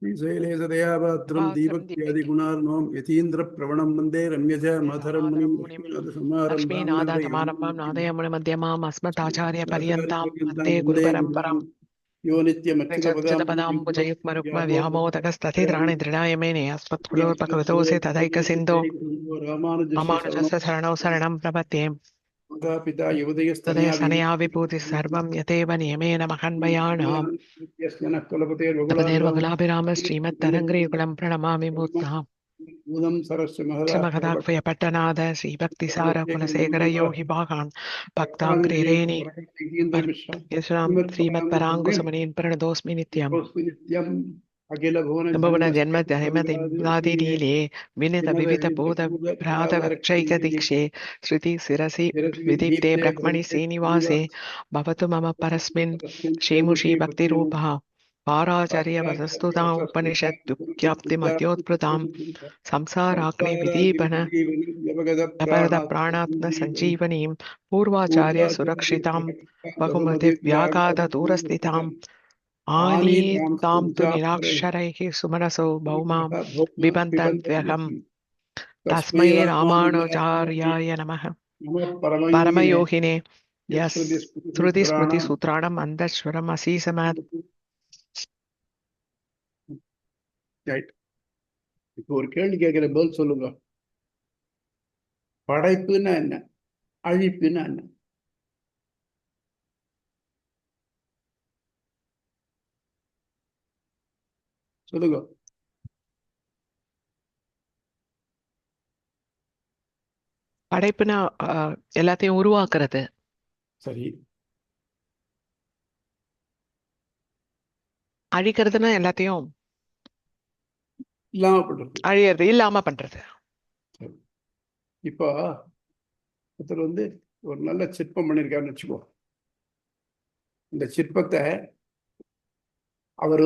श्रीशैलेशदयापात्रं दीपक्त्यादिगुणार्णवं यतीन्द्रप्रवणं वन्दे रम्यज मातरं मुनिं लक्ष्मीनाथसमारम्भां नादयमुनिमध्यमाम् अस्मदाचार्यपर्यन्तां वन्दे गुरुपरम्पराम् यो नित्यमच्युतपदाम्बुजयुग्मरुग्मव्यामोदकस्तथित्राणि दृढाय मेने अस्मत्कुलोर्पकृतोऽसि तदैकसिन्धो रामानुजस्य शरणौ शरणं प्रपद्ये पिता तदयसनया विभूतिः सर्वं यतेव नियमेन महन्मयाणाम् तपदेर्वकुलाभिराम श्रीमत्तरङ्ग्रीकुलं प्रणमामि मूर्ध्ना श्रीमहदाह्वयपट्टनाद श्रीभक्तिसारकुलशेखर योगि भागान् भक्ताङ्ग्रेरेणि श्रीमत्पराङ्कुशमुनीन् प्रणतोऽस्मि नित्यम् भुवन जन्म जन्मदिनादिलीले विनित विविध बोध भ्रात वक्षैकदीक्षे श्रुति शिरसि विदीप्ते ब्रह्मणि श्रीनिवासे भवतु मम परस्मिन् श्रीमुषी भक्तिरूपः पाराचर्य वसस्तुतां उपनिषत् दुःख्याप्तिमद्योत्पृतां संसाराग्नि विदीपन अपरद प्राणात्म संजीवनीं पूर्वाचार्य सुरक्षितां बहुमति व्याघात दूरस्थितां आनीतां तु निराक्षरैः सुमनसो भौमां बिबन्तव्यहम् तस्मै रामानुजार्याय नमः परमयोगिने श्रुतिस्मृतिसूत्राणाम् अन्तःस्वरम् असीसमत् இப்போ ஒரு கேள்வி கேட்கிற பதில் சொல்லுங்க. படைப்புன்னா என்ன, அழிப்புன்னா என்ன? சொல்லுங்க. படைப்புனா எல்லாத்தையும் உருவாக்குறது. சரி. அழிக்கிறதுனா எல்லாத்தையும் இல்லாம பண்றது. அழியறது இல்லாம பண்றது. இப்போ ஒருத்தர் ஒரு நல்ல சிற்பம் பண்ணியிருக்காருன்னு வச்சுக்கோ. இந்த சிற்பத்தை அவர்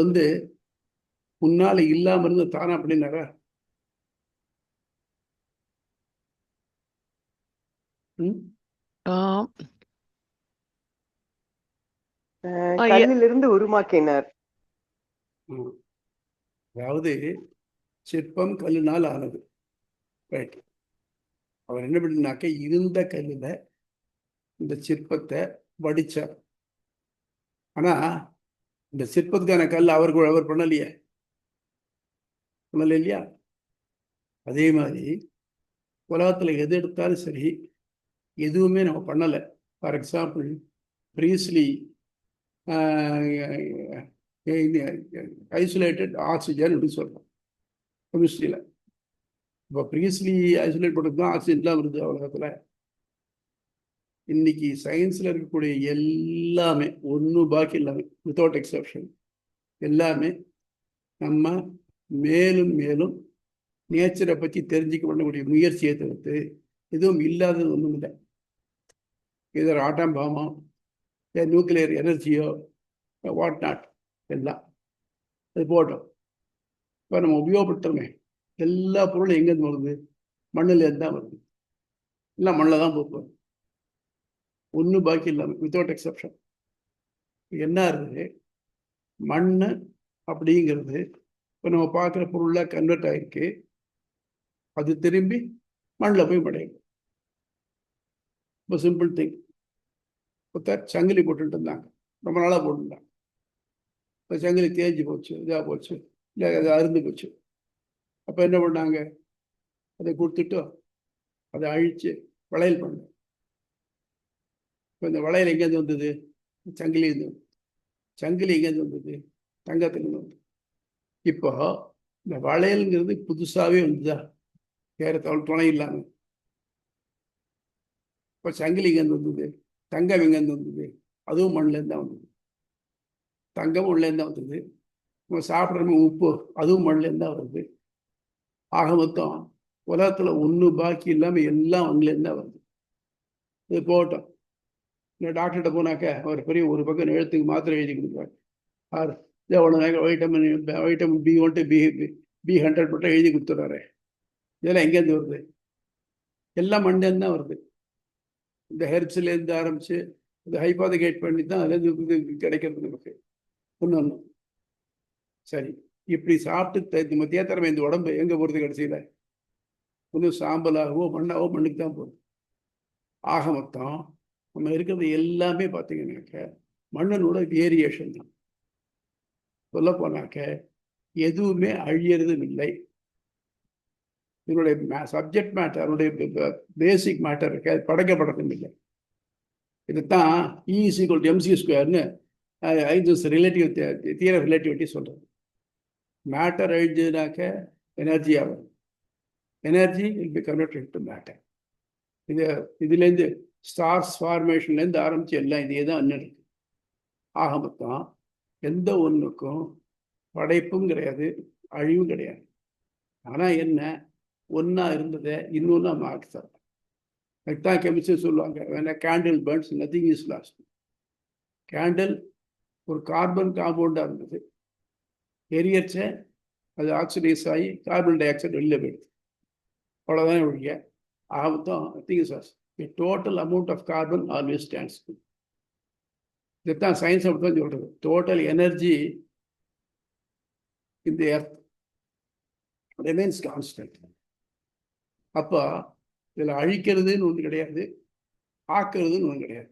முன்னால இல்லாம இருந்து தானா பண்ணினாரா? கல்லிலிருந்து உருமாக்கினார். அதாவது சிற்பம் கல்லுனால் ஆனது. ரைட். அவர் என்ன பண்ணினாக்க இருந்த கல்லுல இந்த சிற்பத்தை வடிச்சார். ஆனா இந்த சிற்பத்துக்கான கல் அவர் பண்ணலையே, பண்ணல இல்லையா? அதே மாதிரி உலகத்துல எது எடுத்தாலும் சரி, எதுவுமே நம்ம பண்ணலை. For example Priestley isolated oxygen அப்படின்னு சொல்றோம் கெமிஸ்ட்ரியில. இப்போ ப்ரீஸ்லி ஐசோலேட் பண்ணுறது தான் ஆக்சிஜன்லாம் வருது உலகத்துல. இன்னைக்கு சயின்ஸ்ல இருக்கக்கூடிய எல்லாமே ஒன்றும் பாக்கி இல்லாமல் வித்தவுட் எக்ஸப்ஷன் எல்லாமே நம்ம மேலும் மேலும் நேச்சரை பற்றி தெரிஞ்சுக்க பண்ணக்கூடிய முயற்சியை தவிர்த்து எதுவும் இல்லாதது ஒன்றும் இல்லை. இதர் ஆட்டம் பாமோ நியூக்ளியர் எனர்ஜியோ வாட் நாட் எல்லாம் அது போட்டோம். இப்போ நம்ம உபயோகப்படுத்துறோமே எல்லா பொருளும் எங்கேருந்து வருது? மண்ணிலேருந்து தான் வருது. எல்லாம் மண்ணில் தான் போகுது, ஒன்றும் பாக்கி இல்லாமல் வித்தவுட் எக்ஸப்ஷன். என்ன இருக்குது? மண் அப்படிங்கிறது இப்போ நம்ம பார்க்குற பொருளாக கன்வெர்ட் ஆகிருக்கு. அது திரும்பி மண்ணில் போய் மடையும். இப்போ சிம்பிள் திங். ஒருத்தர் சங்கிலி போட்டுட்டு இருந்தாங்க, ரொம்ப நாளாக போட்டுருந்தாங்க. இப்போ சங்கிலி தேஞ்சு போச்சு, இதாக போச்சு, இல்லை அது அருந்து போச்சு. அப்போ என்ன பண்ணாங்க? அதை கொடுத்துட்டு அதை அழித்து வளையல் பண்ண. இப்போ இந்த வளையல் எங்கேருந்து வந்தது? சங்கிலி இருந்து. சங்கிலி எங்கேருந்து வந்தது? தங்கத்துலேருந்து வந்தது. இப்போ இந்த வளையல்ங்கிறது புதுசாகவே வந்துதா, வேற துணை இல்லாமல். இப்போ சங்கிலி எங்கேருந்து வந்தது? தங்கம் எங்கேருந்து வந்தது? அதுவும் மண்ணிலேருந்து தான் வந்தது. தங்கமும் மண்ணிலேருந்து தான் வந்தது. நம்ம சாப்பிட்றோமே உப்பு, அதுவும் மண்ணிலேருந்து தான் வருது. ஆக மொத்தம் உலகத்தில் ஒன்று பாக்கி இல்லாமல் எல்லாம் மண்ணிலேருந்து தான் வருது. இது போட்டோம். இந்த டாக்டர்கிட்ட போனாக்க அவர் பெரிய ஒரு பக்கம் எழுத்துக்கு மாத்திரை எழுதி கொடுக்குறாரு. ஆர் வைட்டமின் B1 B100 மட்டும் எழுதி கொடுத்துட்றாரு. இதெல்லாம் எங்கேருந்து வருது? எல்லாம் மண்ணிலேருந்து தான் வருது. இந்த ஹெர்ப்ஸ்லேருந்து ஆரம்பித்து இந்த ஹைபாதகேட் பண்ணி தான் அதுலேருந்து கிடைக்கிறது நமக்கு. ஒன்று சரி, இப்படி சாப்பிட்டு இந்த மத்தியாத்திரமே இந்த உடம்பு எங்க போறது கடைசியில? ஒன்றும் சாம்பலாகவோ மண்ணாவோ மண்ணுக்கு தான் போகுது. ஆக மொத்தம் நம்ம இருக்கிறது எல்லாமே பார்த்தீங்கன்னாக்க மண்ணனோட வேரியேஷன் தான். சொல்ல போனாக்க எதுவுமே அழியறதும் இல்லை. இதனுடைய சப்ஜெக்ட் மேட்டர், அதனுடைய பேசிக் மேட்டர் இருக்கு, அது படைக்கப்படுறதும் இல்லை. இதுதான் E=mc²ன்னு Einstein's relative theory of relativity சொல்றது. மேட்டர் அழிஞ்சதுனாக்க எனர்ஜி ஆகும், energy will be converted to matter. இதுலேருந்து ஸ்டார்ஸ் ஃபார்மேஷன்லேருந்து ஆரம்பிச்சு எல்லாம் இதே தான் இருக்கு. ஆக மொத்தம் எந்த ஒன்றுக்கும் படைப்பும் கிடையாது, அழிவும் கிடையாது. ஆனால் என்ன, ஒன்றா இருந்ததை இன்னொன்னா மாற்றுறாங்க. அதுதான் கெமிஸ்ட்ரி சொல்லுவாங்க, வேணா candle Burns nothing is last. Candle ஒரு கார்பன் காம்பவுண்டாக இருந்தது, எரியச்ச அது ஆக்சிடைஸ் ஆகி கார்பன் டை ஆக்சைடு வெளியில் போயிடுது, அவ்வளோதான் ஒழிய. ஆகத்தான் nothing is lost. Total amount of carbon always stands. இதுதான் சயின்ஸ் அப்படித்தான் சொல்றது. டோட்டல் எனர்ஜி இந்த எர்த் ரிமைன்ஸ் கான்ஸ்டன்ட். அப்போ இதில் அழிக்கிறதுன்னு ஒன்று கிடையாது, ஆக்குறதுன்னு ஒன்று கிடையாது.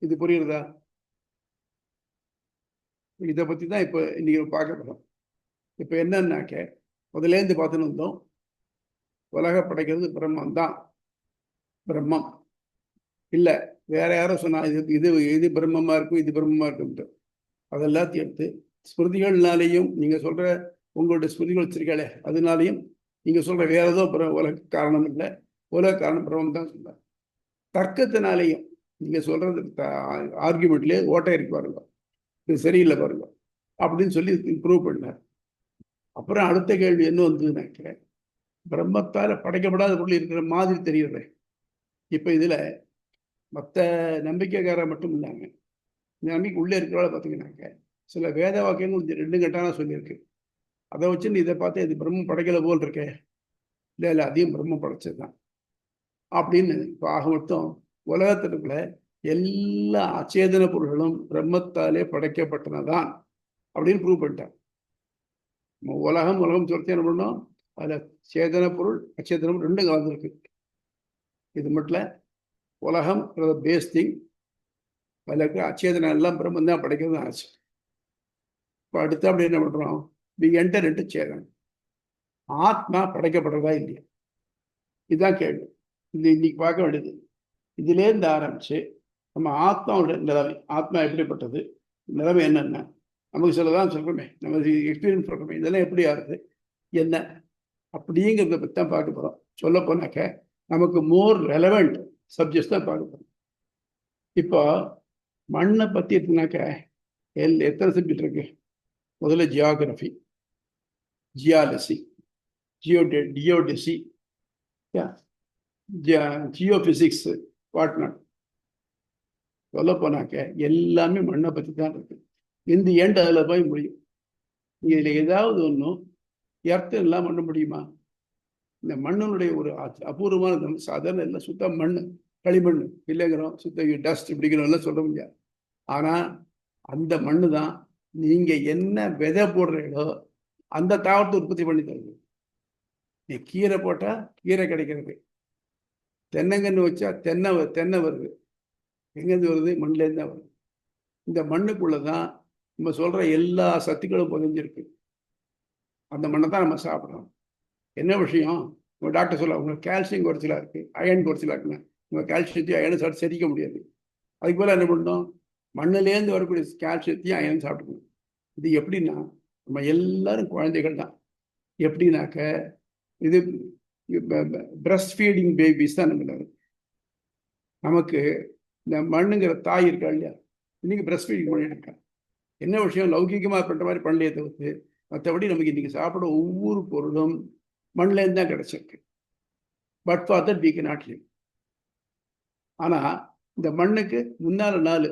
இது புரியுறதா? இதை பற்றி தான் இப்போ இன்னைக்கு பார்க்க போகிறோம். இப்போ என்னன்னாக்க முதலேருந்து பார்த்துன்னு வந்தோம், உலக படைக்கிறது பிரம்மம் தான். பிரம்மம் இல்லை வேற யாரும் சொன்னா இது இது இது பிரம்மமா இருக்கும், இது பிரம்மமா இருக்கும்ட்டு. அதெல்லாத்தையும் எடுத்து ஸ்மிருதிகள்னாலேயும் நீங்கள் சொல்ற உங்களுடைய ஸ்மிருதிகள் வச்சிருக்காளே அதனாலையும் நீங்கள் சொல்ற வேற ஏதோ உலக காரணம் இல்லை, உலக காரணம் பிரம்மம் தான் சொல்றாங்க. தர்க்கத்தினாலேயும் நீங்கள் சொல்றது ஆர்குமெண்ட்லேயே ஓட்டை இருக்கு பாருங்க, இது சரியில்லை பாருங்க அப்படின்னு சொல்லி ப்ரூவ் பண்ணார். அப்புறம் அடுத்த கேள்வி என்ன வந்ததுன்னாக்க, பிரம்மத்தால் படைக்கப்படாத பொருள் இருக்கிற மாதிரி தெரியுது. இப்போ இதில் மற்ற நம்பிக்கைக்கார மட்டும் இல்லாங்க, இந்த நம்பிக்கை உள்ளே இருக்கிறவளை பார்த்தீங்கன்னாக்க சில வேத வாக்கியங்கள் 2 கட்டான சொல்லியிருக்கு. அதை வச்சு இதை பார்த்து இது பிரம்மம் படைக்கலை போல் இருக்கே, இல்லை இல்லை அதையும் பிரம்மம் படைச்சது தான் அப்படின்னு. இப்போ ஆக மொத்தம் உலகத்திற்குள்ள எல்லா அச்சேதன பொருள்களும் பிரம்மத்தாலே படைக்கப்பட்டனதான் அப்படின்னு ப்ரூவ் பண்ணிட்டார். உலகம் சொல்லிட்டு என்ன பண்ணோம், அதில் சேதன பொருள் அச்சேதன பொருள் 2 கலந்துருக்கு. இது மட்டும் உலகம் பேஸ் திங், அதில் இருக்கிற அச்சேதனம் எல்லாம் பிரம்மம் தான் படைக்கிறது ஆச்சு. இப்போ அடுத்து அப்படி என்ன பண்ணுறோம், வி என்டர் இன்டு சேதனம். ஆத்மா படைக்கப்படுறதா இல்லையா, இதுதான் கேள்வி. இது இன்னைக்கு பார்க்க வேண்டியது. இதுலேருந்து ஆரம்பிச்சு நம்ம ஆத்மாவோட நிலைமை, ஆத்மா எப்படிப்பட்டது, நிலைமை என்னென்ன, நமக்கு சிலதான் சொல்கிறோமே, நம்ம எக்ஸ்பீரியன்ஸ் சொல்கிறோமே, இதெல்லாம் எப்படி ஆகுது என்ன அப்படிங்கிறத பற்றி தான் பார்க்க போகிறோம். சொல்ல போனாக்க நமக்கு மோர் ரெலவெண்ட் சப்ஜெக்ட்ஸ் தான் பார்க்க போகிறோம். இப்போ மண்ணை பற்றி எடுத்துனாக்க எத்தனை சப்ஜெக்ட் இருக்கு? முதல்ல ஜியாகிரபி, ஜியாலஜி, ஜியோடெசி, ஜியோபிசிக்ஸ், வாட்நாட். சொல்ல போனாக்க எல்லாமே மண்ணை பற்றி தான் இருக்கு. இந்த எண்ட் அதில் போய் முடியும். இதில் ஏதாவது ஒன்றும் எர்த்தம் இல்லாமல் பண்ண முடியுமா? இந்த மண்ணினுடைய ஒரு அபூர்வமான சாதாரண எல்லாம் சுத்த மண், களிமண் இல்லைங்கிறோம், சுத்த டஸ்ட் இப்படிங்கிறோம் எல்லாம் சொல்ல முடியாது. ஆனால் அந்த மண்ணு தான் நீங்கள் என்ன விதை போடுறீங்களோ அந்த தாவரத்தை உற்பத்தி பண்ணி தருது. நீ கீரை போட்டால் கீரை கிடைக்கிறது, தென்னங்கன்று வச்சா தென்னை வருது. எங்கேருந்து வருது? மண்ணிலேருந்து தான் வருது. இந்த மண்ணுக்குள்ளே தான் நம்ம சொல்கிற எல்லா சத்துக்களும் புதைஞ்சிருக்கு. அந்த மண்ணை தான் நம்ம சாப்பிட்றோம். என்ன விஷயம், உங்கள் டாக்டர் சொல்ல உங்களுக்கு கால்சியம் குறைச்சலாக இருக்குது, அயன் குறைச்சலாக இருக்குன்னு. உங்கள் கால்சியத்தையும் அயனை சாப்பிட்டு செரிக்க முடியாது. அதுக்கு போல் என்ன பண்ணணும், மண்ணிலேருந்து வரக்கூடிய கால்சியத்தையும் அயனும் சாப்பிட்டுக்கணும். இது எப்படின்னா, நம்ம எல்லாரும் குழந்தைகள் தான். எப்படின்னாக்க இது பிரஸ்ட் ஃபீடிங் பேபிஸ் தான் நம்ம. நமக்கு இந்த மண்ணுங்கிற தாய் இருக்கா இல்லையா, இன்னைக்கு பிரஸ்ட் ஃபீடிங் பண்ணிட்டு இருக்கேன். என்ன விஷயம், லௌகிகமாக பண்ணுற மாதிரி பண்ணலையே தவிர்த்து மற்றபடி நமக்கு இன்னைக்கு சாப்பிட ஒவ்வொரு பொருளும் மண்ணிலேருந்து தான் கிடைச்சிருக்கு. But for that we can not live. ஆனால் இந்த மண்ணுக்கு முன்னால நாள்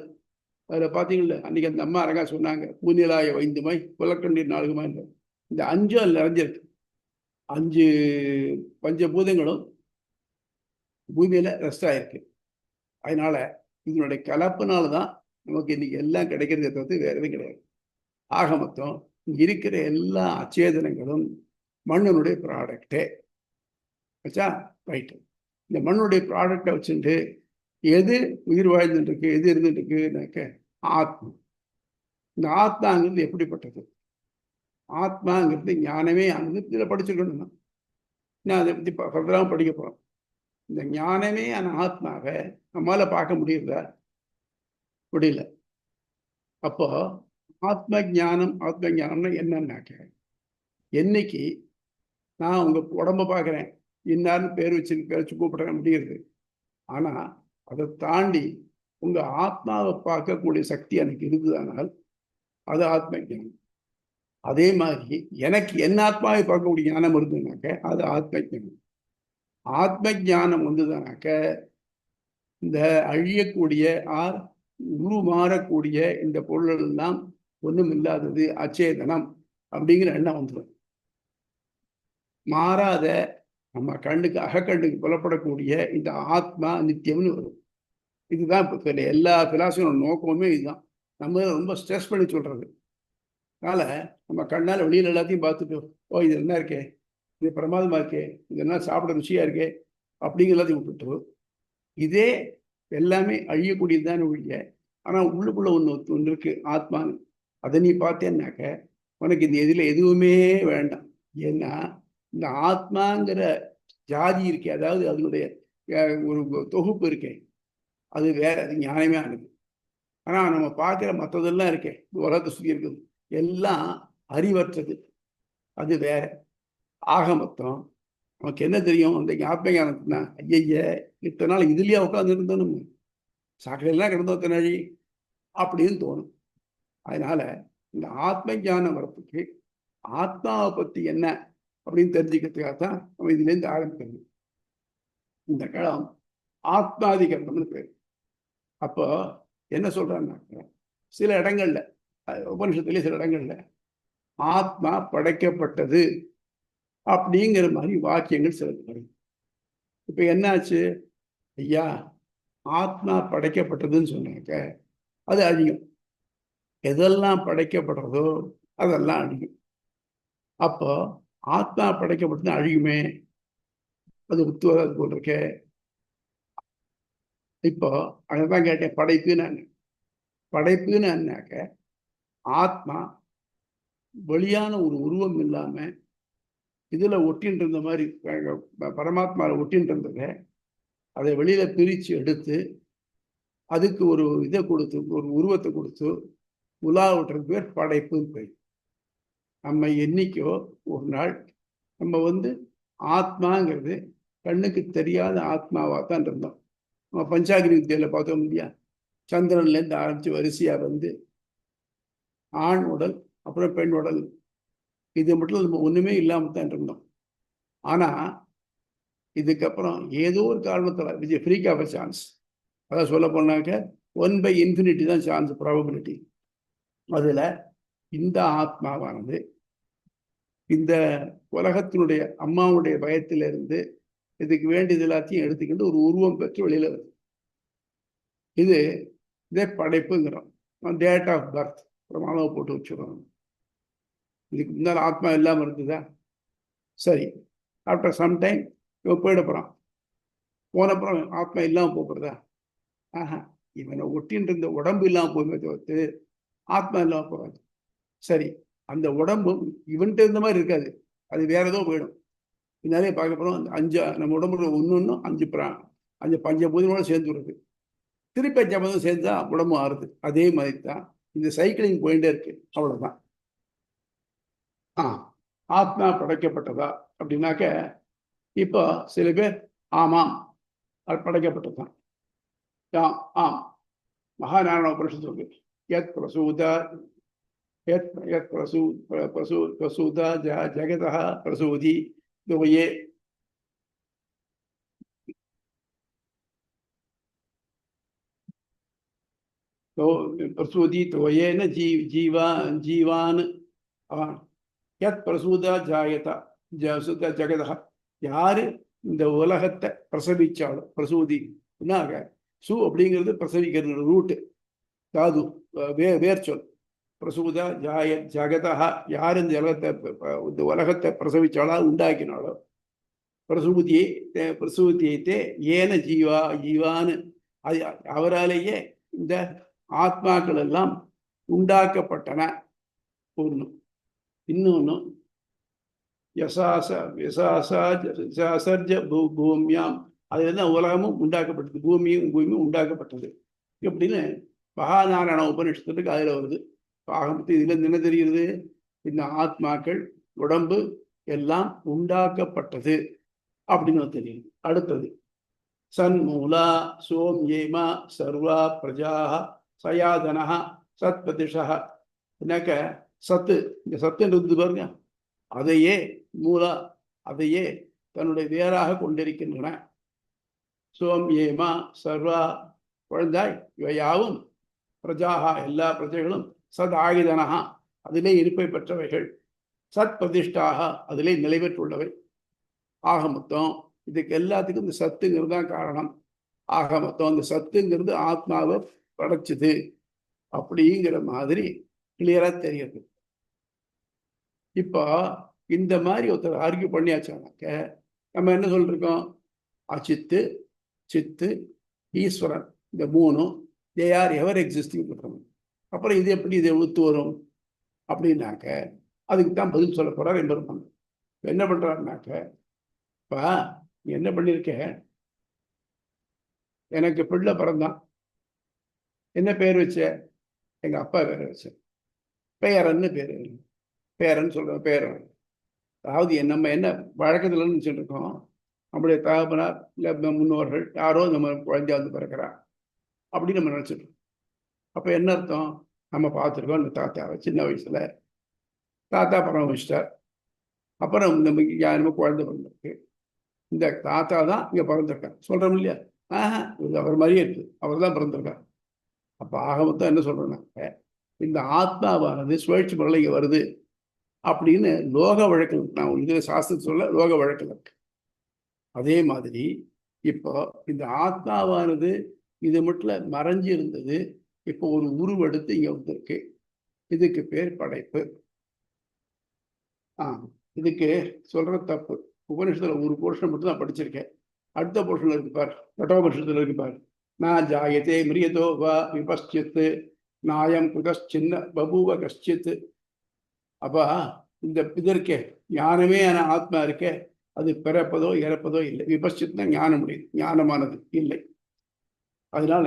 அதில் பார்த்தீங்களா, அன்றைக்கி அந்த அம்மா அழகாக சொன்னாங்க, பூநிலாய 5 மை புலக்கண்ணீர் 4 மை. இந்த 5 அதில் நிறைஞ்சிருக்கு. 5 பஞ்சபூதங்களும் பூமியில் ரெஸ்ட் ஆகிருக்கு. அதனால் இதனுடைய கலப்பினால தான் நமக்கு இன்னைக்கு எல்லாம் கிடைக்கிறதே தவிர்த்து வேறு எதுவும் கிடையாது. ஆக மொத்தம் இருக்கிற எல்லா அச்சேதனங்களும் மண்ணினுடைய ப்ராடக்டே வச்சா ரைட்டு. இந்த மண்ணுடைய ப்ராடக்டை வச்சுட்டு எது உயிர் வாழ்ந்துட்டு இருக்கு, எது இருந்துட்டு இருக்குனாக்க ஆத்மா. இந்த ஆத்மாங்கிறது எப்படிப்பட்டது? ஆத்மாங்கிறது ஞானமே ஆனது. இதில் படிச்சுக்கணும். நான் அதை பற்றி ஃபர்தராக படிக்க போகிறோம். இந்த ஞானமே ஆன ஆத்மாவை நம்மளால பார்க்க முடியுதா? முடியல. அப்போ ஆத்ம ஞானம்னா என்னன்னாக்க, என்னைக்கு நான் உங்க உடம்ப பார்க்குறேன், இன்னார்னு பேர் வச்சு கூப்பிட முடியுது. ஆனா அதை தாண்டி உங்க ஆத்மாவை பார்க்கக்கூடிய சக்தி எனக்கு இருக்குதானால் அது ஆத்ம ஞானம். அதே மாதிரி எனக்கு என்ன ஆத்மாவை பார்க்கக்கூடிய ஞானம் இருந்ததுனாக்க அது ஆத்ம ஞானம். ஆத்ம ஞானம் வந்ததுனாக்க இந்த அழியக்கூடிய உருமாறக்கூடிய இந்த பொருள் எல்லாம் ஒன்றும் இல்லாதது, அச்சேதனம் அப்படிங்கிற எண்ணம் வந்துடும். மாறாத நம்ம கண்ணுக்கு அகக்கண்ணுக்கு புலப்படக்கூடிய இந்த ஆத்மா நித்தியம்னு வரும். இதுதான் இப்போ எல்லா பிலாசபியோட நோக்கமுமே இதுதான். நம்ம ரொம்ப ஸ்ட்ரெஸ் பண்ணி சொல்றது. அதனால நம்ம கண்ணால் வெளியில் எல்லாத்தையும் பார்த்துட்டு, ஓ இது என்ன இருக்கே, இது பிரமாதமா இருக்கே, இது என்ன சாப்பிட ருச்சியா இருக்கே அப்படிங்கிற எல்லாத்தையும் விட்டுட்டு, இதே எல்லாமே அழியக்கூடியதுதான் ஒழிய, ஆனால் உள்ளுக்குள்ள ஒன்று இருக்கு ஆத்மான்னு. அதை நீ பார்த்தேன்னாக்க உனக்கு இந்த இதில் எதுவுமே வேண்டாம். ஏன்னா இந்த ஆத்மாங்கிற ஜாதி இருக்கே, அதாவது அதனுடைய ஒரு தொகுப்பு இருக்கே, அது வேற, அது ஞானமே ஆனது. ஆனால் நம்ம பார்க்குற மற்றதெல்லாம் இருக்கே, உலகத்தை சுற்றி இருக்குது, எல்லாம் அறிவற்றது, அது வேற. ஆக மொத்தம் நமக்கு என்ன தெரியும்? அந்த ஆத்ம ஞானத்துனா, ஐய இத்தனை நாள் இதுலயே உட்காந்து இருந்தோம், நம்ம சாக்கடையெல்லாம் கிடந்தோம் தினழி அப்படின்னு தோணும். அதனால இந்த ஆத்ம ஞானம் வரத்துக்கு ஆத்மாவை பற்றி என்ன அப்படின்னு தெரிஞ்சுக்கிறதுக்காக தான் நம்ம இதுலேருந்து ஆரம்பிக்கிறது. இந்த களம் ஆத்மாதிகரணம்னு பேர். அப்போ என்ன சொல்றாங்க, சில இடங்கள்ல உபனிஷத்துலேயே சில இடங்கள்ல ஆத்மா படைக்கப்பட்டது அப்படிங்கிற மாதிரி வாக்கியங்கள் சில வரும். இப்ப என்னாச்சு, ஐயா ஆத்மா படைக்கப்பட்டதுன்னு சொன்னாக்க அது அழியும். எதெல்லாம் படைக்கப்படுறதோ அதெல்லாம் அழியும். அப்போ ஆத்மா படைக்கப்பட்டது அழியுமே, அது உத்துவது போல் இருக்க. இப்போ அதான் கேட்டேன், படைப்புன்னு என்னாக்க ஆத்மா வெளியான ஒரு உருவம் இல்லாம இதுல ஒட்டின்னு இருந்த மாதிரி பரமாத்மாவில் ஒட்டின்னு இருந்தத அதை வெளியில பிரிச்சு எடுத்து அதுக்கு ஒரு இதை கொடுத்து, ஒரு உருவத்தை கொடுத்து உலா விட்டுறது பேர் படைப்புன்னு பேர். நம்ம என்னைக்கோ ஒரு நாள் நம்ம ஆத்மாங்கிறது கண்ணுக்கு தெரியாத ஆத்மாவா தான் இருந்தோம். நம்ம பஞ்சாகிரி வித்தியில பார்த்தோம் இல்லையா, சந்திரன்லேருந்து ஆரம்பிச்சு வரிசையா ஆண் உடல் அப்புறம் பெண் உடல், இது மட்டும் நம்ம ஒண்ணுமே இல்லாம தான் இருந்தோம். ஆனா இதுக்கப்புறம் ஏதோ ஒரு காரணத்துல வித் ஃப்ரீக் ஆஃப் சான்ஸ், அதான் சொல்ல போனாக்க 1/∞ தான் சான்ஸ், ப்ராபபிலிட்டி. அதுல இந்த ஆத்மாவானது இந்த உலகத்தினுடைய அம்மாவுடைய பயத்திலிருந்து இதுக்கு வேண்டியது எல்லாத்தையும் எடுத்துக்கிட்டு ஒரு உருவம் பெற்று வெளியில வருது. இதே படைப்புங்கிறோம். டேட் ஆஃப் பர்த் பிரமாணம் போட்டு வச்சுருவாங்க. இதுக்கு முன்னால் ஆத்மா இல்லாமல் இருந்ததா? சரி, ஆஃப்டர் சம் டைம் இவன் போயிட போகிறான். போனப்புறம் ஆத்மா இல்லாமல் போகிறதா? ஆஹா, இவனை ஒட்டின்னு இருந்த உடம்பு இல்லாமல் போகுமே தவிர்த்து ஆத்மா இல்லாமல் போகாது. சரி, அந்த உடம்பு இவன்ட்டு இருந்த மாதிரி இருக்காது, அது வேற ஏதோ போயிடும். இதனாலே பார்க்க போகிறோம், அந்த நம்ம உடம்புல ஒன்று 5 பஞ்சபூதங்களோட சேர்ந்து வருது. திருப்பி 5 சேர்ந்தா உடம்பு ஆறுது. அதே மாதிரி தான் இந்த சைக்கிளிங் போயிட்டே இருக்கு, அவ்வளவுதான். ஆத்மா படைக்கப்பட்டதா அப்படின்னாக்க இப்போ சில பேர் ஆமாம் அது படைக்கப்பட்டதுதான். ஆம், மகாநாராயண உபனிஷத்து இருக்கு, யத் பிரசூதா ஜெகதா பிரசூதி துவையே. பிரசூதி துவையேன ஜீவான் யத் பிரசூதா ஜாயதா ஜெகதா. யாரு இந்த உலகத்தை பிரசவிச்சாலும், பிரசூதி சு அப்படிங்கிறது பிரசவிக்கிறது ரூட்டு, தாது வேர்ச்சொல். பிரசூத ஜாய ஜகதா, யார் இந்த இந்த உலகத்தை பிரசவிச்சாலோ உண்டாக்கினாலோ, பிரசூதியைத்தே ஏன ஜீவான்னு, அது அவராலேயே இந்த ஆத்மாக்கள் எல்லாம் உண்டாக்கப்பட்டன. ஒன்று. இன்னொன்று, யசாசர்ஜ பூமியாம், அதுல உலகமும் உண்டாக்கப்பட்டது, பூமியும் உண்டாக்கப்பட்டது. எப்படின்னு மகாநாராயண உபநிஷத்துக்கு அதுல வருது. ஆகமத்து இதுல என்ன தெரிகிறது? இந்த ஆத்மாக்கள் உடம்பு எல்லாம் உண்டாக்கப்பட்டது அப்படின்னு தெரியுது. அடுத்தது, சன்மூலா சோம்யேமா சர்வா பிரஜாக சயாதனா சத் பிரதிஷா. என்னக்க சத்து, இந்த சத்துன்றது பாருங்க, அதையே மூலா, அதையே தன்னுடைய வேறாக கொண்டிருக்கின்றன. சோம்யேமா சர்வா, குழந்தாய் இவையாவும், பிரஜாகா எல்லா பிரஜைகளும், சத் ஆயுதனகா அதிலே இருப்பை பெற்றவைகள், சத் பிரதிஷ்டாக அதிலே நிலை பெற்றுள்ளவை. ஆக மொத்தம் இதுக்கு எல்லாத்துக்கும் இந்த சத்துங்கிறது தான் காரணம். ஆக மொத்தம் இந்த சத்துங்கிறது ஆத்மாவை படைச்சுது அப்படிங்கிற மாதிரி கிளியரா தெரியுது. இப்போ இந்த மாதிரி ஒருத்தர் ஆர்கியூ பண்ணியாச்சானாக்க நம்ம என்ன சொல்லிருக்கோம்? அச்சித்து, சித்து, ஈஸ்வரன், இந்த மூணும் தே ஆர் எவர் எக்ஸிஸ்டிங் இருக்கணும். அப்புறம் இது எப்படி இதை ஒத்து வரும் அப்படின்னாக்க அதுக்கு தான் பதில் சொல்ல போறார் எம்பெருமான். என்ன பண்றாருனாக்க, இப்போ நீ என்ன பண்ணிருக்க, எனக்கு பிள்ளை பிறந்தான், என்ன பேர் வச்ச? எங்க அப்பா பேரை வச்சேன், பேரன்னு பேரு. பேரன்னு சொல்ற பேரன். அதாவது நம்ம என்ன வழக்கத்துல நினைச்சிருக்கோம், நம்முடைய தகப்பனார் இல்லை முன்னோர்கள் யாரோ நம்ம குழந்தையா வந்து பிறக்கிறா அப்படின்னு நம்ம நினைச்சிருக்கோம். அப்ப என்ன அர்த்தம்? நம்ம பார்த்துருக்கோம் இந்த தாத்தாவை சின்ன வயசுல, தாத்தா பரமவிச்சிட்டார், அப்புறம் நம்ம குழந்தை பிறந்திருக்கு, இந்த தாத்தா தான் இங்க பிறந்திருக்கார் சொல்றோம் இல்லையா? இது அவர் மாதிரியே இருக்கு, அவர் தான் பிறந்திருக்கார். அப்ப ஆக மொத்தம் என்ன சொல்றேன்னாக்க, இந்த ஆத்மாவானது சுழற்சி முறையில் இங்க வருது அப்படின்னு லோக வழக்கில், நான் இதுல சாஸ்திரத்தை சொல்ல லோக வழக்கில் இருக்கு. அதே மாதிரி இப்போ இந்த ஆத்மாவானது இது மட்டும் மறைஞ்சு இருந்தது, இப்போ ஒரு உருவெடுத்து இங்க வந்திருக்கு. இதுக்கு பேர் படைப்பு. இதுக்கு சொல்ற தப்பு. உபனிஷத்துல ஒரு போர்ஷன் மட்டும் தான் படிச்சிருக்கேன். அடுத்த போர்ஷன்ல இருக்கு பார், கட்டோபனிஷத்துல இருக்கு பார், நான் ஜாயத்தே மிரியதோ வா விபஷ்சித்து நாயம் குதச்சின்ன பபூவ கஷ்டித்து. அப்பா இந்த இது இருக்கே, ஞானமே ஆத்மா இருக்கே, அது பிறப்பதோ இறப்பதோ இல்லை. விபஷ்சித்னா ஞானம் முடியுது, ஞானமானது இல்லை. அதனால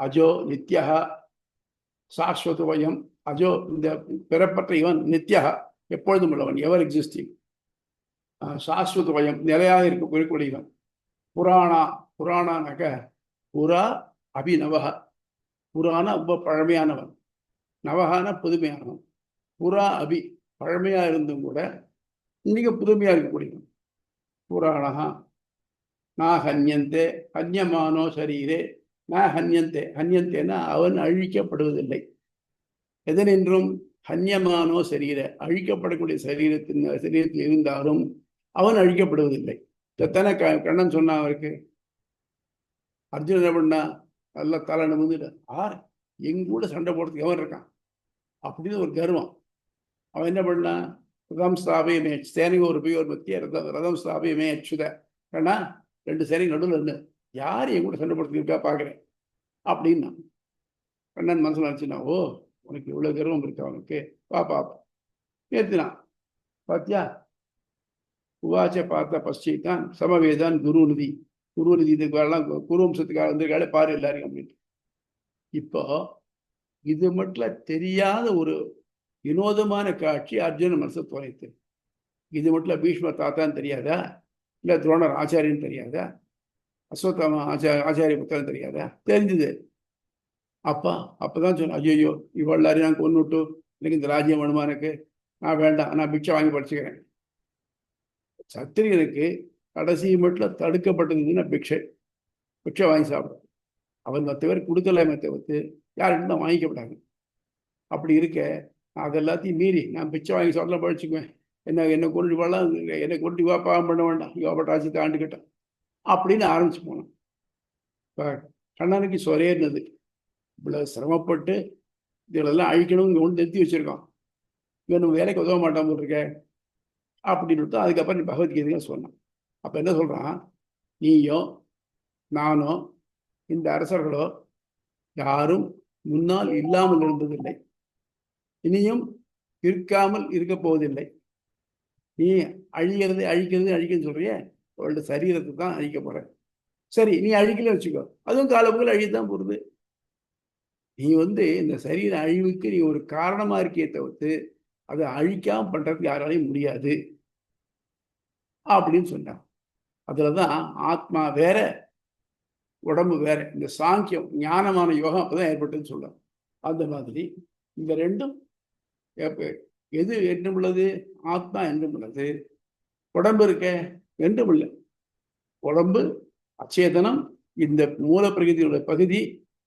அஜோ நித்யா சாஸ்வதவயம், அஜோ இந்த பிறப்பற்ற இவன், நித்யா எப்பொழுதும் உள்ளவன், எவர் எக்ஸிஸ்டிங், சாஸ்வதவயம் நிலையாக இருக்கக்கூடியவன். புராணா, புராணானாக்க புரா அபிநவக, புராண ரொம்ப பழமையானவன், நவகான புதுமையானவன். புரா அபி பழமையா இருந்தும் கூட இன்னைக்கு புதுமையா இருக்கக்கூடியவன். புராணா நான் ஹன்யந்தே ஹன்யமானோ சரீரே நான் ஹன்யந்தே, ஹன்யந்தேன்னா அவன் அழிக்கப்படுவதில்லை. எதனென்றும் ஹன்யமானோ சரீர, அழிக்கப்படக்கூடிய சரீரத்தில் இருந்தாலும் அவன் அழிக்கப்படுவதில்லை. எத்தனை கண்ணன் சொன்னான் அவருக்கு. அர்ஜுனன் என்ன பண்ணா, நல்லா தலை நிமிர்ந்துட்டு, எங்கூட சண்டை போடுறதுக்கு எவன் இருக்கான் அப்படின்னு ஒரு கர்வம். அவன் என்ன பண்ணான், ரதம் ஸ்தாபியமே, சேனைக்கு ஒரு போய் ஒரு மத்திய ரதம் ஸ்தாபியமே அச்சுத, கண்ணா ரெண்டு சேனை நடுவில் இருந்து யார் என் கூட சண்டை போடுறதுக்கு இருக்கா பாக்குறேன் அப்படின்னா. கண்ணன் மனசுல நினைச்சுனா, ஓ உனக்கு இவ்வளவு கர்வம் இருக்கு அவனுக்கு, பாப்பா ஏத்தினான். பாத்தியா, உவாச்ச பார்த்த பశ్చిத்தான் சமவேதான் குருநிதி, குருநிதி இதுக்கெல்லாம் குருவம்சத்துக்காக வந்திருக்காளே பாரு எல்லாரையும் அப்படின்ட்டு. இப்போ இது மட்டும் தெரியாத ஒரு வினோதமான காட்சி அர்ஜுன மனசு தோணித்து. இது மட்டும் பீஷ்ம தாத்தான்னு தெரியாதா, இல்லை துரோணர் ஆச்சாரியன்னு தெரியாதா, அஸ்வத்தாம ஆச்சாரிய புத்தகம் தெரியாதா? தெரிஞ்சுது. அப்பதான் சொன்னேன், ஐயோ இவ்வளோ எல்லாரையும் நான் கொண்டு விட்டு எனக்கு இந்த ராஜ்யம் வேணுமா, எனக்கு நான் வேண்டாம், நான் பிச்சை வாங்கி படிச்சுக்கிறேன். சத்திரியனுக்கு கடைசி மட்டும் தடுக்கப்பட்டதுன்னா பிக்ஷை வாங்கி சாப்பிடும். அவன் மற்ற பேர் கொடுக்கலாமே தவிர்த்து யார்கிட்ட தான் வாங்கிக்கப்படாது. அப்படி இருக்க அது எல்லாத்தையும் மீறி நான் பிச்சை வாங்கி சாப்பிடலாம் படிச்சுக்குவேன், என்னை கொண்டு போகலாம், என்னை கொண்டு வா, பாவம் பண்ண வேண்டாம், யோகப்பட்டாச்சு தாண்டுக்கிட்டேன் அப்படின்னு ஆரம்பிச்சு போனோம். இப்போ கண்ணனுக்கு சொரேர்னது இவ்வளவு சிரமப்பட்டு இதெல்லாம் அழிக்கணும், இங்கே ஒன்று நிறுத்தி வச்சிருக்கோம், இவன் நம்ம வேலைக்கு உதவ மாட்டான் போல் இருக்க அப்படின்னு அதுக்கப்புறம் நீ பகவத்கீதையை சொன்னான். அப்போ என்ன சொல்கிறான், நீயும் நானும் இந்த அரசர்களோ யாரும் முன்னால் இல்லாமல் இருந்ததில்லை, இனியும் இருக்காமல் இருக்க போவதில்லை. நீ அழிக்கிறது சொல்றிய, அவளோட சரீரத்தை தான் அழிக்க போற. சரி, நீ அழிக்கல வச்சுக்கோ, அதுவும் காலப்போக்கில் அழியத்தான் போறது. நீ இந்த சரீர அழிவுக்கு நீ ஒரு காரணமா இருக்கியே தவிர்த்து அதை அழிக்காம பண்றதுக்கு யாராலையும் முடியாது அப்படின்னு சொன்னான். அதுலதான் ஆத்மா வேற, உடம்பு வேற. இந்த சாங்கியம் ஞானமான யோகம் அப்பதான் ஏற்பட்டுன்னு சொல்லலாம். அந்த மாதிரி இந்த ரெண்டும் எது என்றும் உள்ளது? ஆத்மா என்றும் உள்ளது. உடம்பு இருக்க என்றும் இல்லை. உடம்பு அச்சேதனம், இந்த மூல பிரகிருதியோட பகுதி.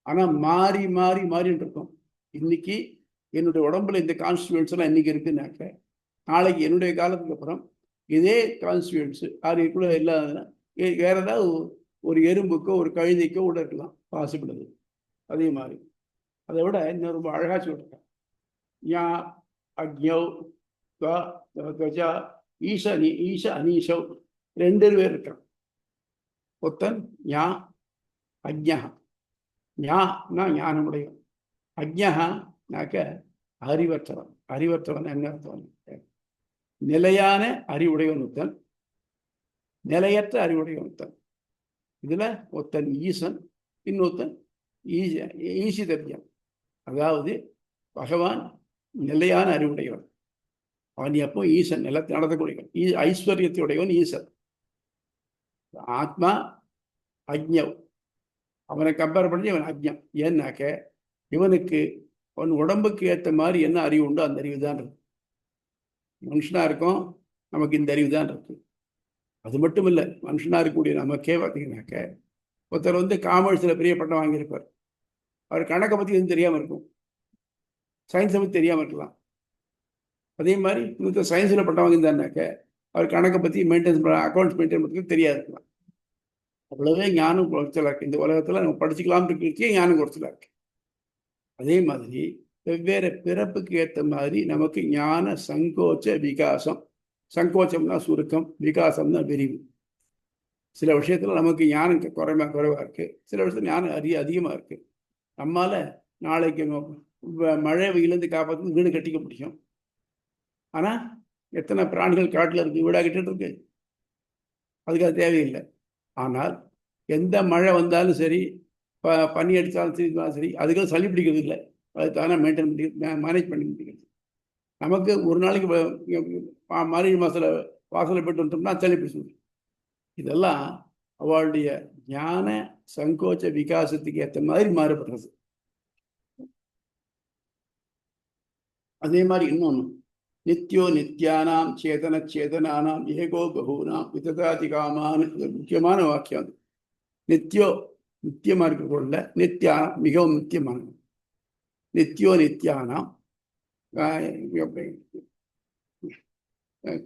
ஆனா மாறி மாறி மாறின்னு இருக்கும். இன்னைக்கு என்னுடைய உடம்புல இந்த கான்ஸ்டியூன்ஸ் எல்லாம் இன்னைக்கு இருக்குன்னாக்க, நாளைக்கு என்னுடைய காலத்துக்கு அப்புறம் இதே கான்ஸ்டியூன்ஸ் அதுக்குள்ள இல்லாததுன்னா வேற ஏதாவது ஒரு எறும்புக்கோ ஒரு கழுதைக்கோ உள்ள இருக்கலாம், பாசிபிள் அது. அதே மாதிரி அதை விட இன்னும் ரொம்ப அழகா சொல்றேன். யா அக்ஞௌ துவஜா ஈஷ ஈஷ அனீஷவ், ரெண்டு பேர் இருக்கான். ஒருத்தன் ஞா அக்ஞா. ஞானா ஞானமுடையவன், அக்ஞானாக்க அறிவற்றவன். அறிவற்றவன் என்ன அர்த்தம்? நிலையான அறிவுடையவன் ஒருத்தன், நிலையற்ற அறிவுடையவன் ஒருத்தன். இதுல ஒருத்தன் ஈசன், இன்னொருத்தன் ஈசிதர்யம். அதாவது பகவான் நிலையான அறிவுடையவன், அவன் எப்போ ஈசன், நிலத்தை நடத்தக்கூடியவன், ஐஸ்வர்யத்தையுடையவன் ஈசன். ஆத்மா அக்ஞவ், அவனை கம்பேர் பண்ணி அவன் அக்ஞம். ஏன்னாக்க இவனுக்கு அவன் உடம்புக்கு ஏற்ற மாதிரி என்ன அறிவு உண்டோ அந்த அறிவு தான் இருக்கு. மனுஷனா இருக்கும், நமக்கு இந்த அறிவு தான் இருக்கு. அது மட்டும் இல்லை, மனுஷனா இருக்கக்கூடிய நமக்கே பார்த்தீங்கன்னாக்க, ஒருத்தர் காமர்ஸ்ல பெரிய பட்டம் வாங்கியிருப்பார், அவர் கணக்கை பற்றி எதுவும் தெரியாமல் இருக்கும், சயின்ஸை பற்றி தெரியாமல் இருக்கலாம். அதே மாதிரி இன்னொருத்தர் சயின்ஸில் பட்டம் வாங்கியிருந்தாருனாக்க அவர் கணக்கை பற்றி அக்கௌண்ட்ஸ் மெயின்டைன் பண்ணுறதுக்கு தெரியாது இருக்கலாம். அவ்வளவே ஞானம் குறைச்சலாக இருக்கு. இந்த உலகத்தில் நம்ம படிச்சுக்கலாம் இருக்கிறதுக்கே ஞானம் குறைச்சலாக இருக்கு. அதே மாதிரி வெவ்வேறு பிறப்புக்கு ஏற்ற மாதிரி நமக்கு ஞான சங்கோச்ச விகாசம். சங்கோச்சம்னா சுருக்கம், விகாசம்னா விரிவு. சில விஷயத்துல நமக்கு ஞானம் குறைவா இருக்கு, சில விஷயத்துல ஞானம் அதிகமா இருக்கு. நம்மால நாளைக்கு மழை வெயிலேருந்து காப்பாற்று வீடு கட்டிக்க முடியும். ஆனா எத்தனை பிராணிகள் காட்டுல இருக்கு, வீடா கட்டிட்டு இருக்கு, அதுக்கு அது தேவையில்லை. ஆனால் எந்த மழை வந்தாலும் சரி, பனி அடித்தாலும் சரி, அதுக்கு சளி பிடிக்கிறது இல்லை, அது தானே மெயின்டைன் பண்ணி மேனேஜ் பண்ணி முடிக்கிறது. நமக்கு ஒரு நாளைக்கு மார்கழி மாசத்துல வாசலை போட்டு வந்துட்டோம்னா சளி பிடிச்சு. இதெல்லாம் அவளுடைய ஞான சங்கோச்ச விகாசத்துக்கு ஏற்ற மாதிரி மாறுபடுறது. அதே மாதிரி இன்னொன்று, நித்யோ நித்யானாம் சேதன சேதனானாம் ஏகோ பகூனாம் விததாதிகாமான். முக்கியமான வாக்கியம் அது. நித்யோ நித்தியமா இருக்கக்கூட, நித்யானம் மிகவும் நித்தியமானது. நித்யோ நித்யானாம்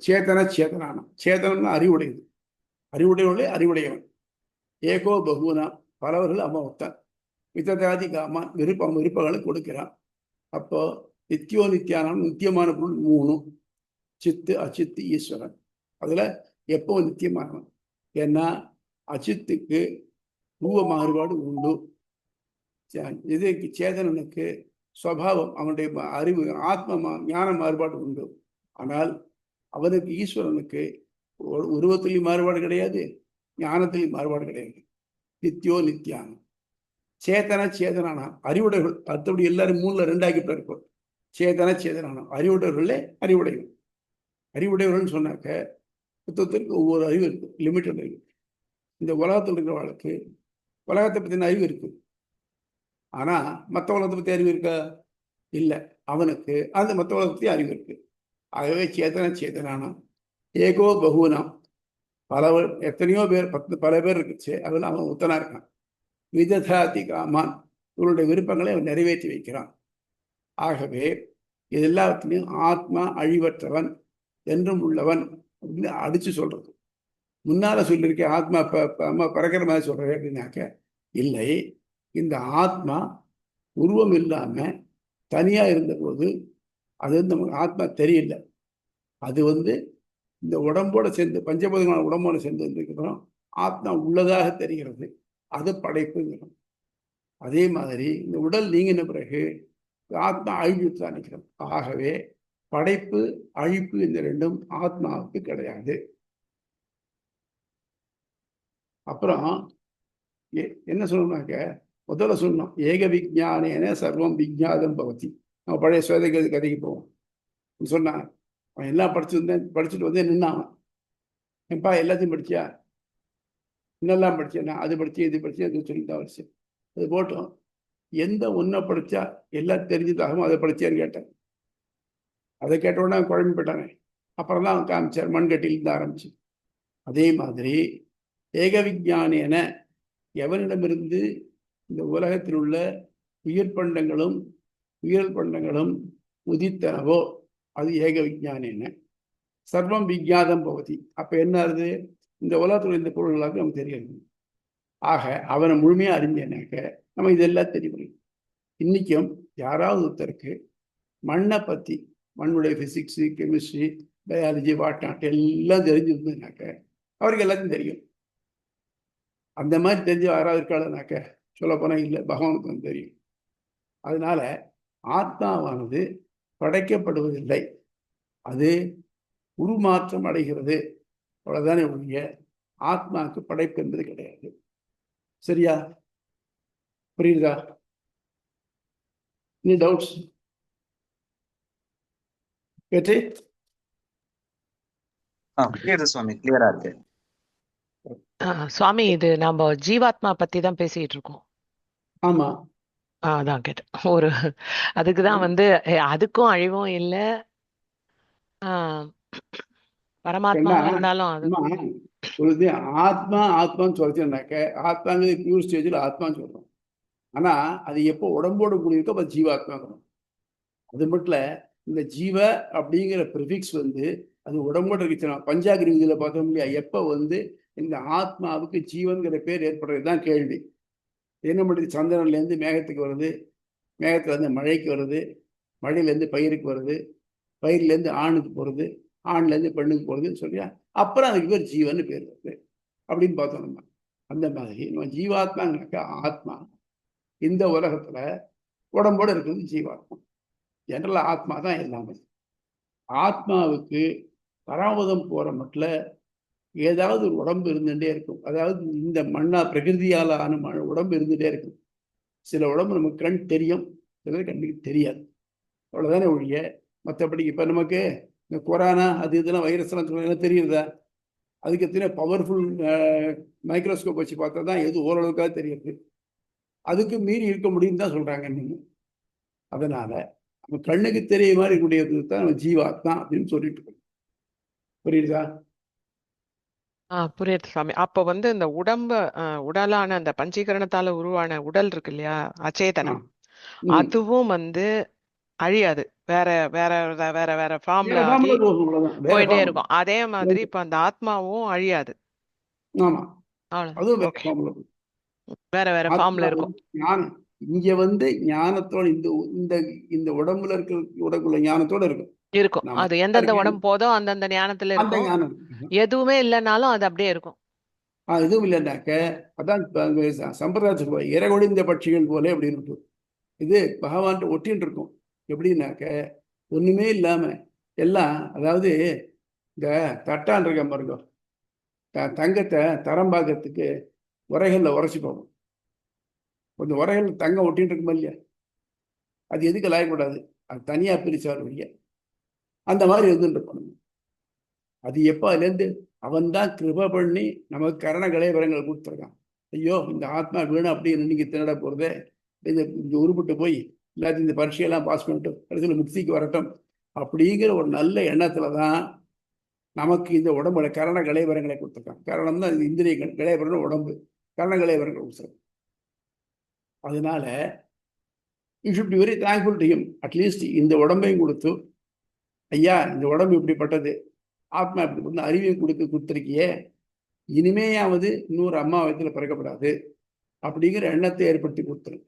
சேதன சேதனானாம். சேதனம்னா அறிவுடையது, அறிவுடையவர்களே அறிவுடையவன். ஏகோ பகுனா, பலவர்கள் அவன் ஒருத்தன். விததாதி காமான், விருப்பங்களை கொடுக்கிறான். அப்போ நித்தியோ நித்தியானம், நித்தியமான பொருள் மூணு: சித்து, அச்சித்து, ஈஸ்வரன். அதுல எப்போ நித்தியமானவன்? ஏன்னா அச்சித்துக்கு ரூப மாறுபாடு உண்டு. இதுக்கு சேதனனுக்கு சுவாவம், அவனுடைய அறிவு ஆத்ம ஞான மாறுபாடு உண்டு. ஆனால் அவனுக்கு ஈஸ்வரனுக்கு உருவத்திலையும் மாறுபாடு கிடையாது, ஞானத்திலையும் மாறுபாடு கிடையாது. நித்தியோ நித்தியானம். சேதன சேதனானாம், அறிவுடையவர்கள். அடுத்தபடி எல்லாரும் மூணுல ரெண்டாக்கிட்டு இருப்போம். சேதன சேதனானாம், அறிவுடையவர்களே அறிவுடையவன். அறிவுடையவர்கள் சொன்னாக்க புத்தகத்திற்கு ஒவ்வொரு அறிவு இருக்கு, லிமிட்டட் அறிவு. இந்த உலகத்தில் இருக்கிறவர்களுக்கு உலகத்தை பற்றின அறிவு இருக்கு, ஆனா மற்ற உலகத்தை பற்றி அறிவு இருக்கா? இல்லை. அவனுக்கு அந்த மற்ற உலகத்தை பற்றி அறிவு இருக்கு. ஆகவே சேதன சேதனானாம் ஏகோ பகுனாம், எத்தனையோ பேர், பல பேர் இருக்குச்சு, அதில் அவன் உத்தனா இருக்கான். விததாதி காமான், இவருடைய விருப்பங்களை அவன் நிறைவேற்றி வைக்கிறான். ஆகவே இது எல்லாத்துலேயும் ஆத்மா அழிவற்றவன், என்றும் உள்ளவன் அப்படின்னு அடிச்சு சொல்றது. முன்னால சொல்லியிருக்கேன் ஆத்மா அம்மா பறக்கிற மாதிரி சொல்றேன் அப்படின்னாக்க இல்லை. இந்த ஆத்மா உருவம் இல்லாம தனியா இருந்தபோது அது நமக்கு ஆத்மா தெரியல. அது இந்த உடம்போட சேர்ந்து பஞ்சபூதமான உடம்போட சேர்ந்து இருக்கிறோம். ஆத்மா உள்ளதாக தெரிகிறது. அது படைப்புங்கிறோம். அதே மாதிரி இந்த உடல் நீங்கின பிறகு ஆத்மா அழிவுட்டு தான் நிற்கிறோம். ஆகவே படைப்பு அழிப்பு இந்த ரெண்டும் ஆத்மாவுக்கு கிடையாது. அப்புறம் என்ன சொல்லணும்னாக்க, முதல்ல சொல்லணும் ஏக விஜானேன சர்வம் விஜாதம் பவதி. நம்ம பழைய சுவேத கதைக்கு போவோம். சொன்னான் அவன் எல்லாம் படிச்சுட்டு வந்து நின்னான். எப்பா எல்லாத்தையும் படிச்சியா? இன்னெல்லாம் படிச்சேன், அது படிச்சேன், இது படிச்சேன், அது சொல்லித்தான் படிச்சேன். அது போட்டோம். எந்த ஒன்றை படிச்சா எல்லாம் தெரிஞ்சதாகவும் அதை படிச்சேன்னு கேட்டேன். அதை கேட்ட உடனே குழம்பு போயிட்டானே. அப்புறம் தான் அவன் காமிச்சார், மண்கட்டியிலிருந்து ஆரம்பிச்சு. அதே மாதிரி ஏக விஜானேன எவனிடமிருந்து இந்த உலகத்தில் உள்ள உயிர் பண்டங்களும் உயிர் பண்டங்களும் உதித்தனவோ அது ஏக விஜானேன சர்வம் விஜாதம் பவதி. அப்ப என்ன ஆகுது? இந்த உலகத்தில் இந்த பொருள்களாக நமக்கு தெரியாது. ஆக அவனை முழுமையா அறிஞ்சனாக்க நம்ம இதெல்லாம் தெரியும். இன்னைக்கும் யாராவது ஒருத்தருக்கு மண்ணை பத்தி, மண்ணுடைய பிசிக்ஸ், கெமிஸ்ட்ரி, பயாலஜி, வாட்நாட் எல்லாம் தெரிஞ்சிருந்ததுனாக்க அவருக்கு எல்லாத்தையும் தெரியும். அந்த மாதிரி தெரிஞ்சு யாராவது இருக்காளுனாக்க சொல்ல போனா இல்லை, பகவானுக்கு தெரியும். அதனால ஆத்மாவானது படைக்கப்படுவதில்லை, அது உருமாற்றம் அடைகிறது. அவ்வளவுதானே ஒழிய ஆத்மாவுக்கு படைப்பு என்பது கிடையாது. சரியா? புரியுதா? நீ டவுட்ஸ் கேட்டு? புரியுது சுவாமி, கிளியரா இருக்கு. சுவாமி, இது நம்ம ஜீவாத்மா பத்தி தான் பேசிட்டு இருக்கோம். ஆமா, அதான் கேட்டேன். அதுக்குதான் அதுக்கும் அழிவும் இல்லை, பரமாத்மாவும் இருந்தாலும் அது ஆத்மா ஆத்மான்னு சொல்லிச்சுனாக்க ஆத்மாங்கிறது பியூர் ஸ்டேஜில் ஆத்மான்னு சொல்றோம். ஆனா அது எப்போ உடம்போடு கூடியிருக்கோ அப்போ ஜீவாத்மாங்கிறோம். அது மட்டும் இந்த ஜீவ அப்படிங்கிற ப்ரிஃபிக்ஸ் அது உடம்போடு இருக்குச்சுன்னா பஞ்சாகிரி இதில் பார்த்தோம் இல்லையா, எப்போ இந்த ஆத்மாவுக்கு ஜீவன்கிற பேர் ஏற்படுறது தான் கேள்வி. என்ன பண்ணுறது? சந்திரன்லேருந்து மேகத்துக்கு வருது, மேகத்துலேருந்து மழைக்கு வருது, மழையிலேருந்து பயிருக்கு வருது, பயிர்லேருந்து ஆணுக்கு போகிறது, ஆண்லேருந்து பெண்ணுக்கு போகிறதுன்னு சொல்லியா, அப்புறம் அதுக்கு பேர் ஜீவன் பேர் வருது அப்படின்னு பார்த்தோம் நம்ம. அந்த மாதிரி நம்ம ஜீவாத்மாங்கனாக்கா ஆத்மா இந்த உலகத்துல உடம்போடு இருக்கிறது ஜீவாத்மா. ஜெனரல் ஆத்மா தான் எல்லாமே. ஆத்மாவுக்கு பராமதம் போற மட்டும் ஏதாவது ஒரு உடம்பு இருந்துகிட்டே இருக்கும். அதாவது இந்த மண்ணா பிரகிருதியால ஆன உடம்பு இருந்துகிட்டே இருக்கும். சில உடம்பு நமக்கு கண் தெரியும், சிலது கண்ணுக்கு தெரியாது. அவ்வளவுதானே ஒழிய மற்றபடி இப்ப நமக்கு இந்த கொரோனா அது இதெல்லாம் வைரஸ்லாம் சொல்ல தெரியுதா? அதுக்கு எத்தனை பவர்ஃபுல் மைக்ரோஸ்கோப் வச்சு பார்த்தா தான் எது ஓரளவுக்காக தெரியுது. அதுக்கு மீறி இருக்க முடியும்னு தான் சொல்றாங்க நீங்க. அதனால நம்ம கண்ணுக்கு தெரிய மாதிரி கூடியது தான் நம்ம ஜீவாத்மா அப்படின்னு சொல்லிட்டு இருக்கோம். புரியுதா? புரியுது சுவாமி. அப்போ இந்த உடலான அந்த பஞ்சீகரணத்தால உருவான உடல் இருக்கு இல்லையா, அச்சேதனம், அதுவும் அழியாது. வேற வேற வேற வேற ஃபார்ம்ல ஆகி போயிட்டே இருக்கும். அதே மாதிரி இப்ப அந்த ஆத்மாவும் அழியாது. ஆமா, வேற வேற ஃபார்ம்ல இருக்கும். இங்க ஞானத்தோட இந்த இந்த உடம்புல உடம்புல ஞானத்தோட இருக்கும். அது எந்தெந்த உடம்பு போதோ அந்தந்த ஞானத்துல இருக்கும். எதுவுமே இல்லைன்னாலும் அது அப்படியே இருக்கும். எதுவும் இல்லைன்னாக்க அதான் சம்பிரதாய இறகொடிந்த பட்சிகள் போல அப்படின்னு இருக்கும். இது பகவான் ஒட்டின்னு இருக்கும். எப்படின்னாக்க ஒண்ணுமே இல்லாம எல்லாம், அதாவது இந்த தட்டான் இருக்க பாருங்க, தங்கத்தை தரம் பார்க்கறதுக்கு உரைகள்ல உரைச்சி போகும். கொஞ்சம் உரைகள் தங்கம் ஒட்டின்னு இருக்குமா இல்லையா, அது எதுக்கு லாயக்கூடாது, அது தனியா பிரிச்சார் வழிய அந்த மாதிரி இருந்துட்டு. அது எப்போ அதுலேருந்து அவன் தான் கிருப பண்ணி நமக்கு கரண கலைவரங்களை கொடுத்துருக்கான். ஐயோ இந்த ஆத்மா வேணும் அப்படின்னு இன்னைக்கு திணட போறதே, இந்த உருப்பிட்டு போய் எல்லாத்தையும் இந்த பரீட்சையெல்லாம் பாஸ் பண்ணிட்டு கடைசியில் முக்திக்கு வரட்டும் அப்படிங்கிற ஒரு நல்ல எண்ணத்துல தான் நமக்கு இந்த உடம்புல கரண கலைவரங்களை கொடுத்துருக்கான். காரணம் தான் இந்திரிய கலைவரம், உடம்பு கரண கலைவரங்கள் கொடுத்துருக்கான். அதனால you should be very thankful to him. At least இந்த உடம்பையும் கொடுத்து, ஐயா இந்த உடம்பு இப்படிப்பட்டது, ஆத்மா இப்படி அறிவையும் கொடுத்துருக்கியே, இனிமேயாவது இன்னொரு அம்மா வயத்துல பிறக்கப்படாது அப்படிங்கிற எண்ணத்தை ஏற்படுத்தி கொடுத்துரு.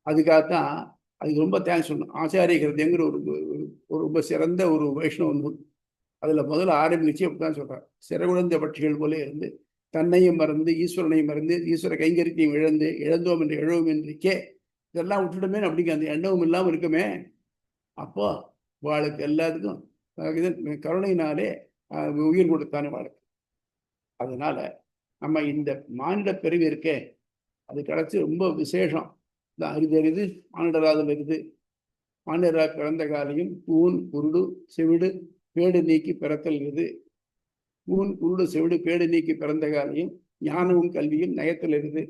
அதுக்காகத்தான் அதுக்கு ரொம்ப தேங்க்ஸ் சொல்லணும். ஆச்சாரிய கிருத்தியங்கிற ஒரு ரொம்ப சிறந்த ஒரு வைஷ்ணவ நூல். அதில் முதல்ல ஆரம்பிச்சு அப்படிதான் சொல்கிறார். சிறகுழந்த பட்சிகள் போல இருந்து தன்னையும் மறந்து ஈஸ்வரனையும் மறந்து ஈஸ்வர கைங்கரியத்தையும் இழந்தோம் என்று எழுவோம் என்றிக்கே இதெல்லாம் விட்டுடுமே அப்படிங்க அந்த எண்ணமும் இல்லாமல் இருக்குமே. அப்போ வாளுக்கு எல்லாத்துக்கும் கருணையினாலே உயிர் கொடுத்தானே வாளுக்கு. அதனால நம்ம இந்த மானிட பிறவி இருக்கே அது கிடைச்சி ரொம்ப விசேஷம். இந்த அரிதறிது மானிடராதல் இருக்குது. மானிடரா பிறந்த காலையும் ஊன் குருடு செவிடு பேடு நீக்கி பிறத்தல் இருக்குது. ஊன் குருடு செவிடு பேடு நீக்கி பிறந்த காலையும் ஞானமும் கல்வியும் நயத்தல் இருக்குது.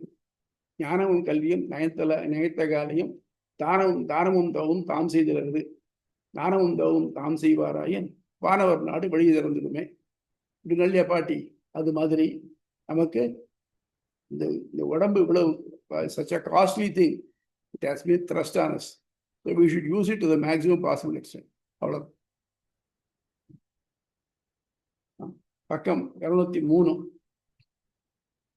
ஞானமும் கல்வியும் நயத்த காலையும் தானமும் தவமும் தாம் செய்திருது. தானமும் தவமும் தாம் செய்வாராயின் வானவர் நாடு வழி திறந்துடுமே. இப்படி நல்ல பாட்டி. அது மாதிரி நமக்கு இந்த உடம்பு இவ்வளவு such a costly thing, it has been thrust on us, so we should use it to the maximum possible extent. அவ்வளவு. பக்கம் 203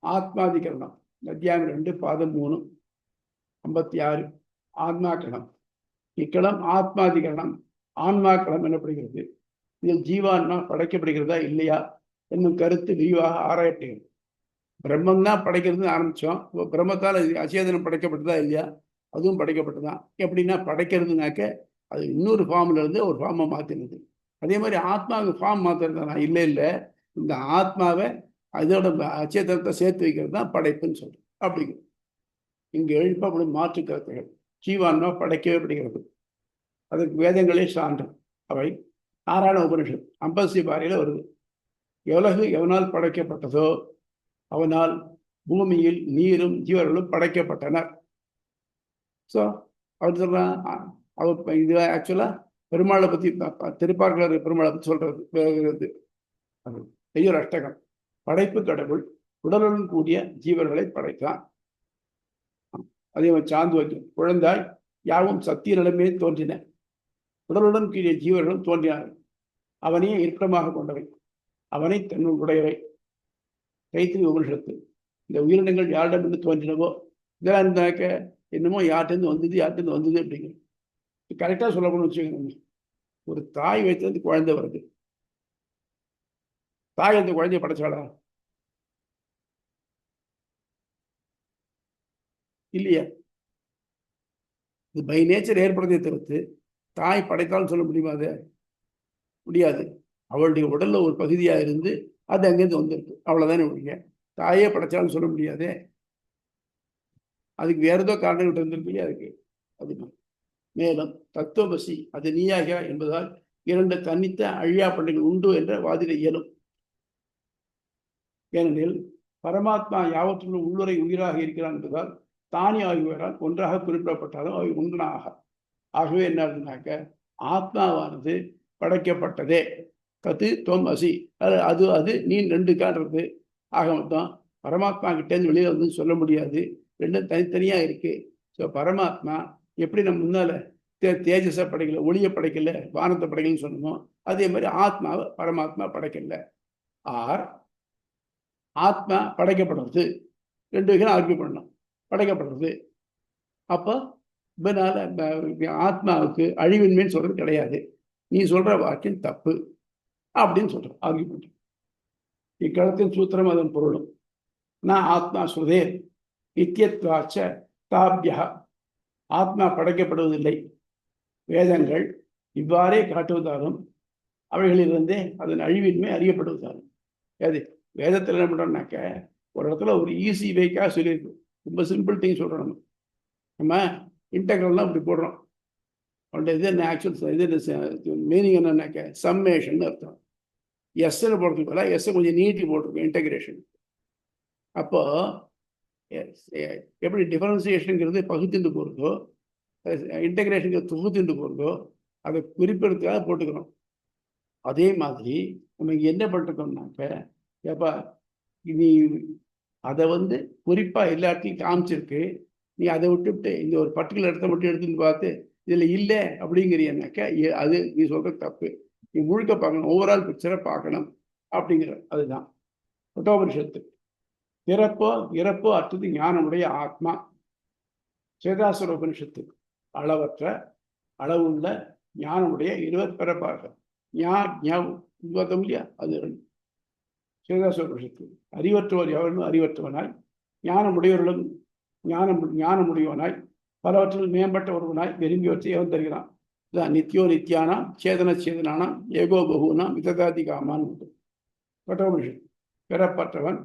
ஆத்மாதிகரணம் அத்தியாயம் 2 பாதம் 3 56 ஆத்மாக்கரணம். இக்கணம் ஆத்மாதிகரணம் ஆன்மாக்களம் எனப்படுகிறது. இதில் ஜீவான்மா படைக்கப்படுகிறதா இல்லையா என்னும் கருத்து விரிவாக ஆராயப்படுகிறது. பிரம்மம் தான் படைக்கிறதுன்னு ஆரம்பித்தோம். இப்போ பிரம்மத்தால் அச்சேதனம் படைக்கப்பட்டதா இல்லையா? அதுவும் படைக்கப்பட்டதான். எப்படின்னா படைக்கிறதுனாக்க அது இன்னொரு ஃபார்ம்ல இருந்து ஒரு ஃபார்மை மாற்றினது. அதே மாதிரி ஆத்மாவுக்கு ஃபார்ம் மாற்றுறதுனா இல்லை இந்த ஆத்மாவை அதோட அச்சேதனத்தை சேர்த்து வைக்கிறது தான் படைப்புன்னு சொல்கிறோம். அப்படிங்கிறது இங்கே எழுப்பப்படும் மாற்று கருத்துகள். ஜீவான்மா படைக்கவே படுகிறது. அதுக்கு வேதங்களே சான்று. அவை நாராயண உபனிஷத் 50 பாரியில் வருது. எவனால் படைக்கப்பட்டதோ அவனால் பூமியில் நீரும் ஜீவர்களும் படைக்கப்பட்டனர். ஸோ அவர் சொல்றான். அவர் இது ஆக்சுவலா பெருமாளை பற்றி திருப்பார்கலர் பெருமாளை பற்றி சொல்றது. பெரிய அஷ்டகம். படைப்பு கடவுள் உடலுடன் கூடிய ஜீவர்களை படைத்தான். அதே மாதிரி சாந்து வைக்கும். குழந்தாய் யாவும் சத்திய நிலைமையே தோன்றின. உடலுடன் கூடிய ஜீவர்களும் தோன்றினார்கள். அவனையே இருப்பிடமாக கொண்டவை. அவனை தன்னுடையவை. கைத்திரி உபனிஷத்து. இந்த உயிரினங்கள் யாரிடமிருந்து தோன்றினவோ இதெல்லாம் இருந்தாக்க என்னமோ யார்கிட்டருந்து வந்தது அப்படிங்கிறது கரெக்டாக சொல்லணும்னு வச்சுக்கோங்க. ஒரு தாய் வைத்தது குழந்தை வருது. தாய் அந்த குழந்தைய படைச்சாளா? இல்லையா? இது பை நேச்சர் ஏற்படுறதை தவிர்த்து தாய் படைத்தாலும் சொல்ல முடியுமா? அது முடியாது. அவளுடைய உடல்ல ஒரு பகுதியாக இருந்து அது அங்கேருந்து வந்திருக்கு. அவ்வளோதானே ஒழிய தாயே படைச்சாலும் சொல்ல முடியாது. அதுக்கு வேற ஏதோ காரணங்கள் இருந்திருக்கு இல்லையா? அதுக்கு அதுதான். மேலும் தத்துவமசி அது நீயாக என்பதால் 2 தனித்த அழியா பண்டைகள் உண்டு என்ற வாதிட இயலும். ஏனெனில் பரமாத்மா யாவற்றிலும் உள்ளுரை உயிராக இருக்கிறான் என்பதால் தானி ஆகியோரால் ஒன்றாக குறிப்பிடப்பட்டாலும் அவை ஒன்றாக. ஆகவே என்ன ஆத்மாவானது படைக்கப்பட்டதே. கத்து தொம் அசி அது நீ 2 காண்றது. ஆக மொத்தம் பரமாத்மா கிட்டேருந்து வெளியில் வந்து சொல்ல முடியாது. 2 தனித்தனியா இருக்கு. ஸோ பரமாத்மா எப்படி நம்ம முன்னால தேஜஸை படைக்கல, ஒளியை படைக்கல, வானத்தை படைக்கலன்னு சொன்னோமோ அதே மாதிரி ஆத்மாவை பரமாத்மா படைக்கல. ஆத்மா படைக்கப்படுறது 2 வகையில் ஆர்கியூ பண்ணணும். படைக்கப்படுறது அப்போ இதனால ஆத்மாவுக்கு அழிவின்மைன்னு சொல்றது கிடையாது. நீ சொல்ற வாக்கியம் தப்பு அப்படின்னு சொல்ற ஆர்கியூ பண்ற. இக்காலத்தின் சூத்திரம் அதன் பொருளும் நான் ஆத்மா சுதே நித்தியத்வாச்ச தாபியா. ஆத்மா படைக்கப்படுவதில்லை. வேதங்கள் இவ்வாறே காட்டுவதாலும் அவைகளிலிருந்தே அதன் அழிவின்மை அறியப்படுவதாலும். அது வேதத்தில் என்ன பண்றோம்னாக்க ஒரு இடத்துல ஒரு ஈஸி வேக்காக சொல்லியிருக்கு. ரொம்ப சிம்பிள் திங் சொல்றோம். நம்ம இன்டெக்ரல்லாம் இப்படி போடுறோம். அவனுடைய இது என்ன ஆக்சுவல் இது மீனிங் என்னன்னாக்க சம்மேஷன் அர்த்தம். எஸ்ன்னு போடுறதுக்கு போல எஸ் கொஞ்சம் நீட்டி போட்டிருக்கோம் இன்டெகிரேஷன். அப்போ எப்படி டிஃபரன்சியேஷனுங்கிறது பகுத்துண்டு போகிறதோ இன்டெகிரேஷனுக்கு தொகுத்துண்டு போகிறதோ அதை குறிப்பிடறதுக்காக போட்டுக்கிறோம். அதே மாதிரி நம்ம இங்கே என்ன பண்ணிருக்கோம்னாக்க ஏப்பா நீ அதை குறிப்பாக எல்லாத்தையும் காமிச்சிருக்கு. நீ அதை விட்டுவிட்டு இந்த ஒரு பர்டிகுலர் இடத்த மட்டும் எடுத்துன்னு பார்த்து இதில் இல்லை அப்படிங்கிறியனாக்க அது நீ சொல்கிறது தப்பு. நீ முழுக்க பார்க்கணும், ஓவரால் பிக்சரை பார்க்கணும் அப்படிங்கிற அதுதான் உபனிஷத்து. இறப்போ அற்றது ஞானமுடைய ஆத்மா. சேதாசுர உபனிஷத்து அளவற்ற அளவுள்ள ஞானமுடைய இருவற்பிறப்பாக ஞாபகம் இல்லையா? அது சிவதாசோபனிஷத்து. அறிவற்றவர் எவரும் அறிவற்றவனாய், ஞானமுடையவர்களும் ஞானமுடையவனாய், பலவற்றில் மேம்பட்ட ஒருவனாய் விரும்பியவற்றை எவன் தருகிறான்? இதான் நித்தியோ நித்தியானாம் சேதனானாம் ஏகோ பகுனாம் விததாதிகாமான் உண்டு. கட்டோபனிஷத்து. பிறப்பற்றவன்,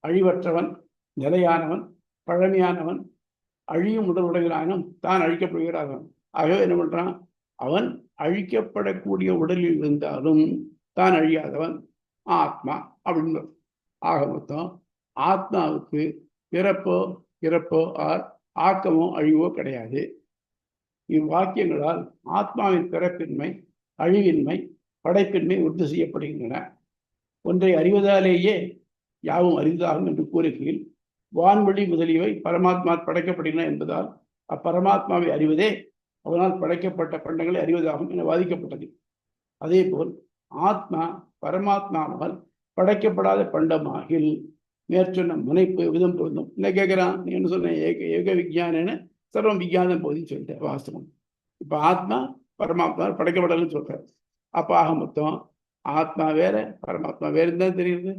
அழிவற்றவன், நிலையானவன், பழமையானவன், அழியும் உடல் உடையவனானும் தான் அழிக்கப்படுகிறான். ஆகவே என்ன பண்றான்? அவன் அழிக்கப்படக்கூடிய உடலில் இருந்தாலும் தான் அழியாதவன் ஆத்மா அப்படின்னு. ஆக மொத்தம் ஆத்மாவுக்கு பிறப்போ இறப்போ ஆக்கமோ அழிவோ கிடையாது. இவ்வாக்கியங்களால் ஆத்மாவின் பிறப்பின்மை, அழிவின்மை, படைப்பின்மை உறுதி செய்யப்படுகின்றன. ஒன்றை அறிவதாலேயே யாவும் அறிவதாகும் என்று கூறுகையில் வான்வெளி முதலியவை பரமாத்மா படைக்கப்படுகின்றன என்பதால் அப்பரமாத்மாவை அறிவதே அவனால் படைக்கப்பட்ட பண்டங்களை அறிவதாகும் என வாதிக்கப்பட்டது. அதே போல் ஆத்மா பரமாத்மாவால் படைக்கப்படாத பண்டமாகில் மேற்சொன்ன முனைப்பு விதம் பொருந்தும். என்ன கேட்குறான்? நீ என்ன சொன்ன? ஏக விஞ்ஞான சர்வம் விஞ்ஞானம் போதுன்னு சொல்லிட்டேன். வாஸ்தவம். இப்போ ஆத்மா பரமாத்மா படைக்கப்படலன்னு சொல்றாரு. அப்போ ஆக மொத்தம் ஆத்மா வேற பரமாத்மா வேறுன்னு தான் தெரியுது.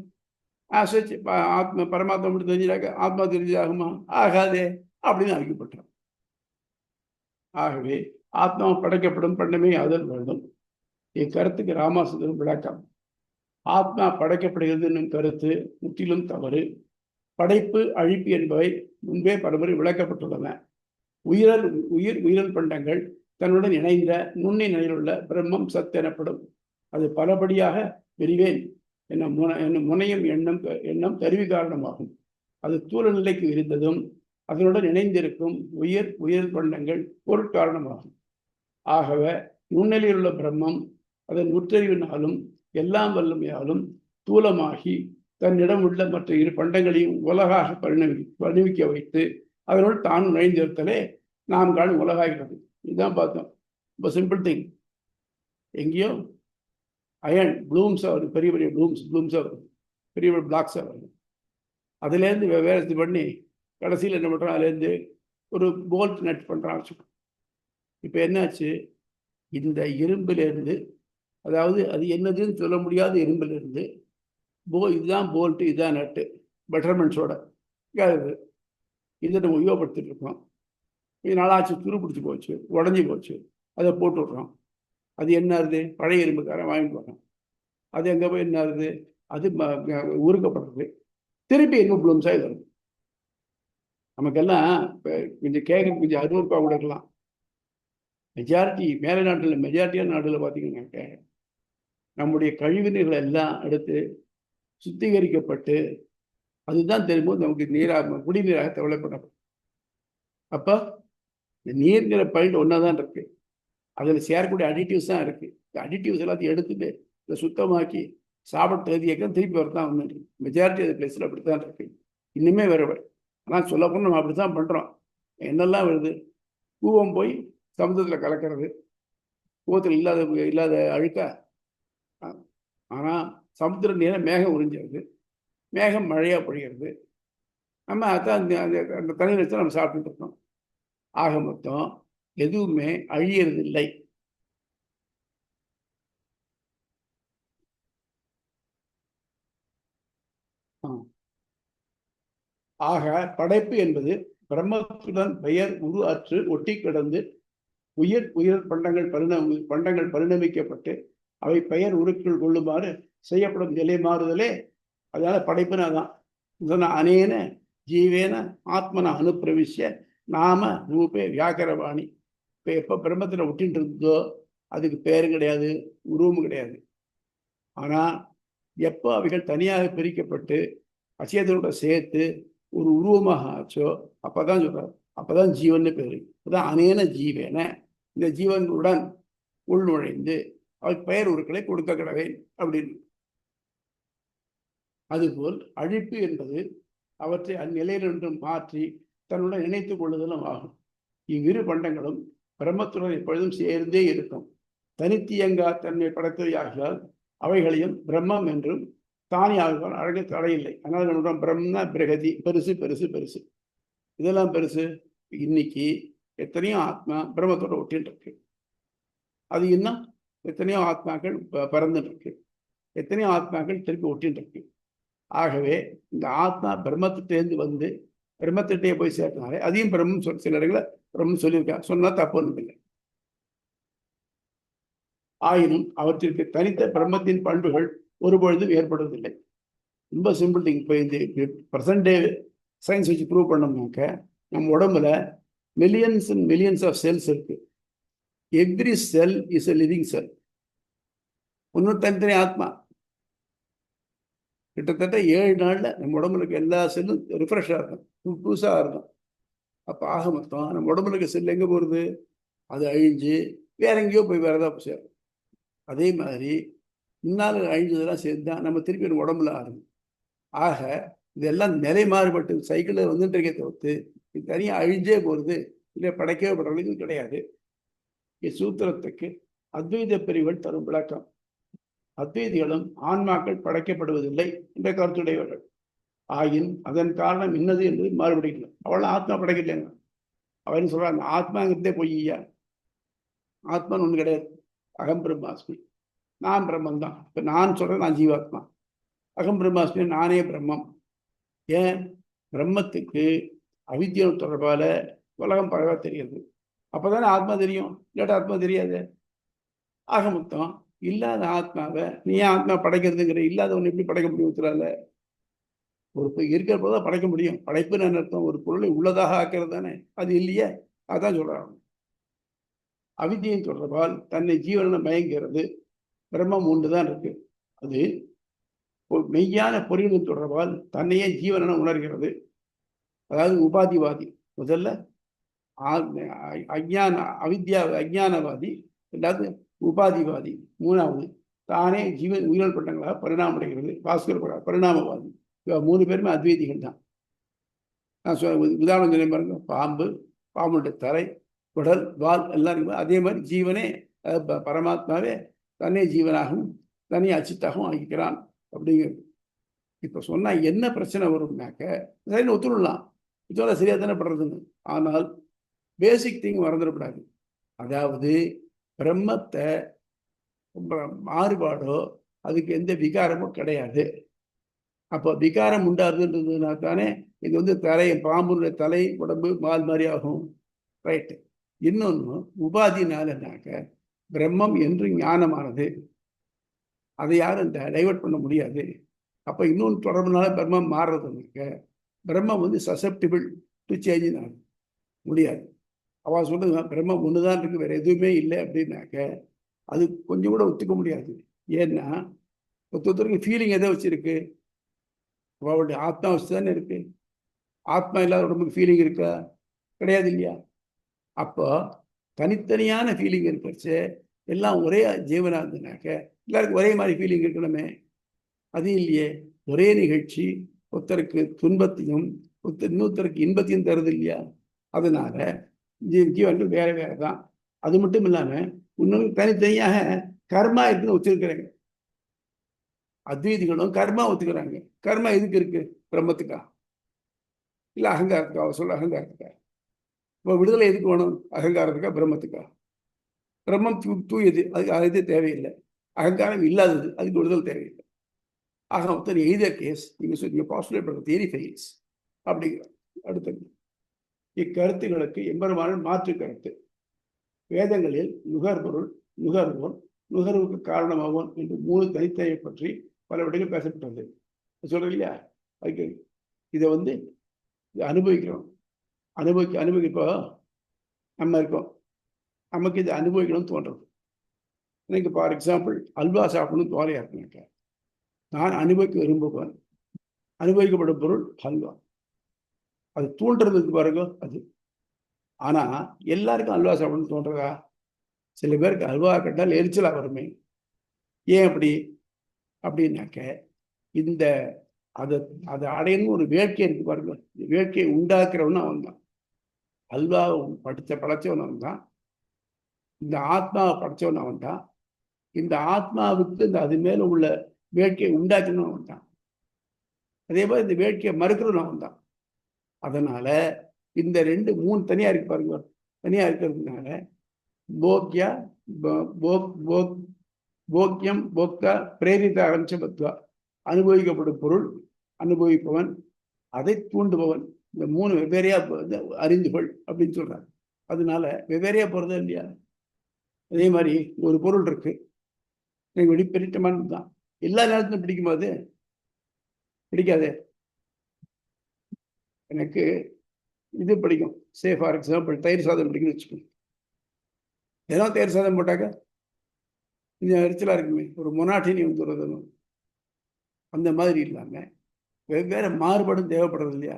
ஆத்மா பரமாத்மா மட்டும் தெரிஞ்சாக்க ஆத்மா தெரிஞ்சாகுமா? ஆகாதே அப்படின்னு அறிக்கப்பட்டான். ஆகவே ஆத்மா படைக்கப்படும் பண்டமே அதல் வேண்டும். இக்கருத்துக்கு ராமாசுந்தரம் விளக்கம். ஆத்மா படைக்கப்படுகிறது என்னும் கருத்து முற்றிலும் தவறு. படைப்பு அழிப்பு என்பவை முன்பே பலமுறை விளக்கப்பட்டுள்ளன. உயிரல் பண்டங்கள் தன்னுடன் இணைந்த நுண்ணி நிலையிலுள்ள பிரம்மம் சத் எனப்படும். அது பலபடியாக விரிவேன் என்னும் முனையும் எண்ணம் கருவி காரணமாகும். அது தூர நிலைக்கு இருந்ததும் அதனுடன் இணைந்திருக்கும் உயிர் பண்டங்கள் பொருட்காரணமாகும். ஆகவே நுண்ணிலையில் உள்ள பிரம்மம் அதன் உற்றறிவினாலும் எல்லாம் வல்லமையாலும் தூலமாகி தன்னிடம் உள்ள மற்ற இரு பண்டங்களையும் உலகாக பரிணமிக்க வைத்து அதனோடு தான் நுழைந்திருத்தலே நாம் காணும் உலகாகிறது. இதுதான் பார்த்தோம். ரொம்ப சிம்பிள் திங். எங்கேயோ அயன் ப்ளூம்ஸ் ஆகுது, பெரிய பெரிய ப்ளூம்ஸ் ஆகுது, பெரிய பெரிய பிளாக்ஸ் ஆகுது. அதுலேருந்து வேறு பண்ணி கடைசியில் என்ன பண்ணுறான்? அதுலேருந்து ஒரு போல்ட் நட் பண்ணுறான். இப்போ என்னாச்சு? இந்த இரும்பிலிருந்து, அதாவது அது என்னதுன்னு சொல்ல முடியாத இரும்பிலிருந்து இதுதான் போல்ட்டு, இதுதான் நட்டு, பெட்டர்மெண்ட்ஸோட இது இதை நம்ம உபயோகப்படுத்திட்டு இருக்கோம். இது நாளாச்சு துரு பிடிச்சி போச்சு, உடஞ்சி போச்சு, அதை போட்டு விட்றோம். அது என்ன ஆகுது? பழைய இரும்புக்காரன் வாங்கிட்டு வரோம். அது எங்கே போய் என்ன ஆகுது? அது உருக்கப்படுறது, திருப்பி இன்னும் ப்ளூம்ஸாக வருது. நமக்கெல்லாம் கொஞ்சம் கேட்க கொஞ்சம் அருவருப்பாக கூட இருக்கலாம். மெஜாரிட்டி மேலை நாட்டில், மெஜாரிட்டியான நாட்டில் பார்த்தீங்கன்னாக்க நம்முடைய கழிவுநீர்கள் எல்லாம் எடுத்து சுத்திகரிக்கப்பட்டு அதுதான் தெரியும்போது நமக்கு நீராக குடிநீராக தேவைப்படும். அப்போ இந்த நீர்ங்கிற பாயிண்ட் ஒன்றா தான் இருக்கு. அதில் சேரக்கூடிய அடிட்டிவ்ஸ் தான் இருக்கு. இந்த அடிட்டிவ்ஸ் எல்லாத்தையும் எடுத்துட்டு இதை சுத்தமாக்கி சாப்பிட தகுதியாக திருப்பி வரதான் ஒன்று. மெஜாரிட்டி அது பிளேஸில் அப்படி தான் இருக்கு. இன்னுமே வேறு. ஆனால் சொல்ல போனால் நம்ம அப்படி தான் பண்ணுறோம். என்னெல்லாம் வருது? கூவம் போய் சமுத்திரத்தில் கலக்கிறது, கூவத்தில் இல்லாத அழுக்கா. ஆனால் சமுத்திர நீரை மேகம் உறிஞ்சிருது, மேகம் மழையாக பொழிகிறது. நம்ம அதான் அந்த தண்ணீர் வச்சு நம்ம சாப்பிட்டுட்டு இருக்கோம். ஆக மொத்தம் எதுவுமே அழியறது இல்லை. ஆக படைப்பு என்பது பிரம்மத்துடன் பெயர் உரு அற்று ஒட்டி கிடந்து உயிர் பண்டங்கள் பரிணமிக்கப்பட்டு அவை பெயர் உருக்கள் கொள்ளுமாறு செய்யப்படும் நிலை மாறுதலே அதனால படைப்புனா தான். அனேன ஜீவேன ஆத்மன அனுப்பிரவிஷ்ய நாம ரூபே வியாக்கரவாணி. இப்போ எப்போ பிரம்மத்தில் ஒட்டின்னு இருந்ததோ அதுக்கு பேரும் கிடையாது, உருவமும் கிடையாது. ஆனால் எப்போ அவைகள் தனியாக பிரிக்கப்பட்டு அச்சேதனோட சேர்த்து ஒரு உருவமாக ஆச்சோ அப்போதான் சொல்றாரு, அப்போதான் ஜீவன் பேரு. அப்போதான் அனேன ஜீவேன, இந்த ஜீவனுடன் உள்நுழைந்து அவை பெயர் உருக்களை கொடுக்க கிடவேன் அப்படின்னு. அதுபோல் அழிப்பு என்பது அவற்றை அந்நிலையிலிருந்தும் மாற்றி தன்னுடன் இணைத்துக் கொள்ளுதலும் ஆகும். இவ்விரு பண்டங்களும் பிரம்மத்துடன் எப்பொழுதும் சேர்ந்தே இருக்கும். தனித்தியங்கா தன்மை படைத்தவையாகியால் அவைகளையும் பிரம்மம் என்றும் தானியாகுவான் அழகு தடையில்லை. அதனால நம்ம பிரம்மனா பிரகதி, பெருசு பெருசு பெருசு. இதெல்லாம் பெருசு. இன்னைக்கு எத்தனையோ ஆத்மா பிரம்மத்தோட ஒட்டின்னு இருக்கு. அது இன்னும் எத்தனையோ ஆத்மாக்கள் பறந்துட்டு இருக்கு, எத்தனையோ ஆத்மாக்கள் திருப்பி ஒட்டின்னு இருக்கு. ஆகவே இந்த ஆத்மா பிரம்மத்திட்டேருந்து வந்து பிரம்மத்திட்டே போய் சேர்த்தனாலே அதையும் பிரம்மம் சில இடங்களை பிரம்மம் சொல்லியிருக்கா, சொன்னா தப்பு ஒன்றும் இல்லை. ஆயினும் அவற்றிற்கு தனித்த பிரம்மத்தின் பண்புகள் ஒருபொழுதும் ஏற்படுவதில்லை. ரொம்ப சிம்பிள் திங். இப்போ இந்த ப்ரெசன்ட் டே சயின்ஸ் வச்சு ப்ரூவ் பண்ணோம்னாக்க நம்ம உடம்புல millions and millions of cells இருக்கு. Every cell is a living cell. ஒன்றும் தனித்தனி ஆத்மா. கிட்டத்தட்ட 7 நாள்ல நம்ம உடம்புல இருக்க எல்லா செல்லும் ரிஃப்ரெஷ்ஷாக இருக்கும், புதுசாக இருக்கும். அப்போ ஆக மொத்தம் நம்ம உடம்புல இருக்க செல் எங்கே போகிறது? அது அழிஞ்சு வேற எங்கேயோ போய் வேற ஏதாவது சேரும். அதே மாதிரி முன்னால் அழிஞ்சதெல்லாம் சேர்ந்து தான் நம்ம திருப்பி நம்ம உடம்புல ஆகும். ஆக இதெல்லாம் நிலை மாறுபட்டு சைக்கிளில் வந்துட்டு இருக்கே தவிர்த்து இது தனியாக அழிஞ்சே போகிறது இல்லை படைக்கவே படுறது கிடையாது. சூத்திரத்துக்கு அத்வைத பிரிவுகள் தரும் விளக்கம். அத்வைதிகளும் ஆன்மாக்கள் படைக்கப்படுவதில்லை என்ற கருத்துடையவர்கள். ஆயின் அதன் காரணம் இன்னது என்பது மாறுபடுகிறது. அவள் ஆத்மா படைக்கலைங்க. அவன் சொல்றாங்க ஆத்மாங்கிறதே பொய்யா, ஆத்மான்னு ஒன்று கிடையாது. அகம் பிரம்மாஸ்மி, நான் பிரம்மன் தான். இப்போ நான் சொல்றேன் நான் ஜீவாத்மா, அகம் பிரம்மாஸ்மி நானே பிரம்மம். ஏன்? பிரம்மத்துக்கு அவித்யா தொடர்பால உலகம் பரவாக தெரியுது. அப்போதானே ஆத்மா தெரியும், இல்லாட்ட ஆத்மா தெரியாது. ஆக மொத்தம் இல்லாத ஆத்மாவை நீ ஏன் ஆத்மா படைக்கிறதுங்கிற? இல்லாத ஒன்று எப்படி படைக்க முடியும்? உத்தரால ஒரு இருக்கிற போதான் படைக்க முடியும். படைப்புன்னு அர்த்தம் ஒரு பொருளை உள்ளதாக ஆக்கிறது தானே, அது இல்லையே. அதான் சொல்றாங்க. அவித்தியை தொடர்பால் தன்னை ஜீவன மயங்கிறது. பிரம்மம் ஒன்று தான் இருக்கு. அது மெய்யான பொறிகளின் தொடர்பால் தன்னையே ஜீவன உணர்கிறது. அதாவது உபாதிவாதி முதல்ல அஞ்ஞானவாதி, ரெண்டாவது உபாதிவாதி, மூணாவது தானே ஜீவன் உயிரல் பட்டங்களாக பரிணாமம் அடைகிறது. பாஸ்கர் பரிணாமவாதி. 3 பேருமே அத்வைதிகள் தான். நான் உதாரணம் சொன்ன பாருங்க, பாம்பு, பாம்புடைய தலை, உடல், வால் எல்லாம் இருக்கும். அதே மாதிரி ஜீவனே பரமாத்மாவே தன்னே ஜீவனாகவும் தனி அச்சித்தாகவும் ஆகிக்கிறான் அப்படிங்கிறது. இப்போ சொன்னால் என்ன பிரச்சனை வரும்னாக்க சரின்னு ஒத்துடலாம், இதெல்லாம் சரியாக தானே படுறதுன்னு. ஆனால் பேசிக் திங் மறந்துடக்கூடாது. அதாவது பிரம்மத்தை மாறுபாடோ அதுக்கு எந்த விகாரமும் கிடையாது. அப்போ விகாரம் உண்டாதுன்றதுனா தானே இது வந்து பாம்புடைய தலை, உடம்பு மால் மாதிரி ஆகும். ரைட்டு. இன்னொன்று உபாதினாலனாக்க பிரம்மம் என்று ஞானமானது, அதை யாரும் டைவர்ட் பண்ண முடியாது. அப்போ இன்னொன்று தொடர்புனால பிரம்மம் மாறுறதுனாக்க பிரம்மம் வந்து சசெப்டிபிள் டு சேஞ்ச் முடியாது. அவள் சொல்லுங்க பிரம்மம் ஒன்று தான் இருக்கு, வேற எதுவுமே இல்லை அப்படின்னாக்க அது கொஞ்சம் கூட ஒத்துக்க முடியாது. ஏன்னா ஒருத்தருக்கு ஃபீலிங் எதை வச்சிருக்கு? அவளுடைய ஆத்மா வச்சு தானே இருக்கு. ஆத்மா இல்லாத உடம்புக்கு ஃபீலிங் இருக்கா? கிடையாது இல்லையா? அப்போ தனித்தனியான ஃபீலிங் இருக்கிறச்சு எல்லாம் ஒரே ஜீவனாக இருந்ததுனாக்க எல்லாருக்கும் ஒரே மாதிரி ஃபீலிங் இருக்கணுமே. அது இல்லையே. ஒரே நிகழ்ச்சி ஒருத்தருக்கு துன்பத்தையும் இன்னொருத்தருக்கு இன்பத்தையும் தருது இல்லையா? அதனால ஜீவன்கள் வேற வேற தான். அது மட்டும் இல்லாமல் இன்னொன்று தனித்தனியாக கர்மா இருக்குன்னு ஒத்துருக்கிறாங்க. அத்வைதிகளும் கர்மா ஒத்துக்கிறாங்க. கர்மா எதுக்கு இருக்கு? பிரம்மத்துக்கா இல்லை அகங்காரத்துக்கா? அவர் சொல்ல அகங்காரத்துக்கா. இப்போ விடுதலை எதுக்கு வேணும்? அகங்காரத்துக்கா பிரம்மத்துக்கா? பிரம்மம் தூயது, அது தேவையில்லை. அகங்காரம் இல்லாதது, அதுக்கு விடுதலை தேவையில்லை. ஆக மொத்தம் எய்தர் கேஸ் நீங்கள் பாஸ்டுலேட் பண்ணுற தியரி ஃபெயில்ஸ் அப்படிங்கிறார். அடுத்தது இக்கருத்துகளுக்கு எம்பெருமானின் மாற்று கருத்து. வேதங்களில் நுகர்பொருள், நுகர்வோன், நுகர்வுக்கு காரணமாவோன் என்று 3 தனித்தனியை பற்றி பல விடங்கள் பேசப்பட்டது. சொல்றேன் இல்லையா? அதுக்கு இதை வந்து அனுபவிக்கிறோம். இப்போ நம்ம இருக்கோம், நமக்கு இதை அனுபவிக்கணும்னு தோன்றது. எனக்கு ஃபார் எக்ஸாம்பிள் அல்வா சாப்பிடணும்னு தோலையா இருக்குனாக்க நான் அனுபவிக்க விரும்புவேன். அனுபவிக்கப்படும் பொருள் அல்வா. அது தூண்டுறதுக்கு பாருங்க அது. ஆனா எல்லாருக்கும் அல்வா சாப்பிடணும்னு தோன்றதா? சில பேருக்கு அல்வா கட்டால் எரிச்சலா வருமே. ஏன் அப்படி அப்படின்னாக்க இந்த அதை அடையணும் ஒரு வேட்கை இருக்கு பாருங்க. வேட்கையை உண்டாக்குறவனும் அவன் தான். அல்வா படைச்சவன் அவன் தான். இந்த ஆத்மாவை படைச்சவன் அவன் தான். இந்த ஆத்மாவுக்கு இந்த அது மேல உள்ள வேட்கையை உண்டாக்கணும் அவன் தான். அதே மாதிரி இந்த வேட்கையை மறுக்கிறவன் அவன் தான். அதனால இந்த 2 3 தனியா இருக்கு பாருங்க. தனியா இருக்கிறதுனால போக்யா போக்கியம் போக்தா பிரேரித அம்சபத்வா, அனுபவிக்கப்படும் பொருள், அனுபவிப்பவன், அதை தூண்டுபவன், இந்த 3 வெவ்வேறையா அறிந்து கொள் அப்படின்னு சொல்றாங்க. அதனால வெவ்வேறையா போறதா இல்லையா? அதே மாதிரி ஒரு பொருள் இருக்கு, எனக்கு வெளிப்பெரிட்டமானது தான், எல்லா நேரத்திலும் பிடிக்குமா? அது பிடிக்காது. எனக்கு இது பிடிக்கும், சே ஃபார் எக்ஸாம்பிள் தயிர் சாதம் பிடிக்கும்னு வச்சுக்கோங்க. ஏதோ தயிர் சாதம் போட்டாக்க கொஞ்சம் எரிச்சலா இருக்குமே, ஒரு மொனாட்டினி வந்துடுறதுன்னு. அந்த மாதிரி இல்லாம வெவ்வேறு மாறுபடும் தேவைப்படுறது இல்லையா?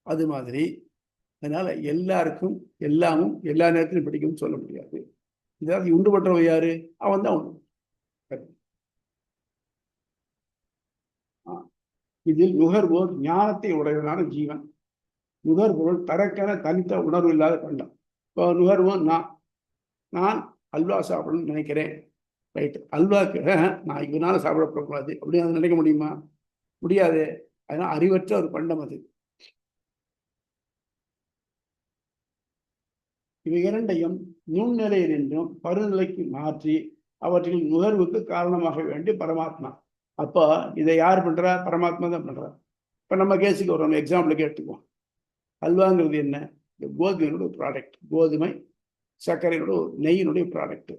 அது மாதிரி. அதனால எல்லாருக்கும் எல்லாமும் எல்லா நேரத்திலும் பிடிக்கும்னு சொல்ல முடியாது. இதாவது உண்டு பண்றவன் யாரு? அவன் தான் உண்டு. இதில் நுகர்வோர் ஞானத்தை உடையவனான ஜீவன். நுகர்வோர் தனக்கென தனித்த உணர்வு இல்லாத கண்டம். இப்போ நுகர்வோன் நான் அல்வா சாப்பிடணும்னு நினைக்கிறேன், ரைட். அல்வாக்கு நான் இதனால சாப்பிடப்படக்கூடாது அப்படின்னு அதை நினைக்க முடியுமா? முடியாது. அதனால் அறிவற்ற ஒரு பண்டம் அது. இவை இரண்டையும் நுண்ணிலையில் என்றும் பருநிலைக்கு மாற்றி அவற்றின் நுகர்வுக்கு காரணமாக வேண்டிய பரமாத்மா. அப்போ இதை யார் பண்றா? பரமாத்மா தான் பண்றா. இப்ப நம்ம கேஸுக்கு ஒரு எக்ஸாம்பிளுக்கு எடுத்துக்குவோம். அல்வாங்கிறது என்ன? இந்த கோதுமையினுடைய ப்ராடக்ட், கோதுமை சர்க்கரையோட நெய்யினுடைய ப்ராடக்ட்.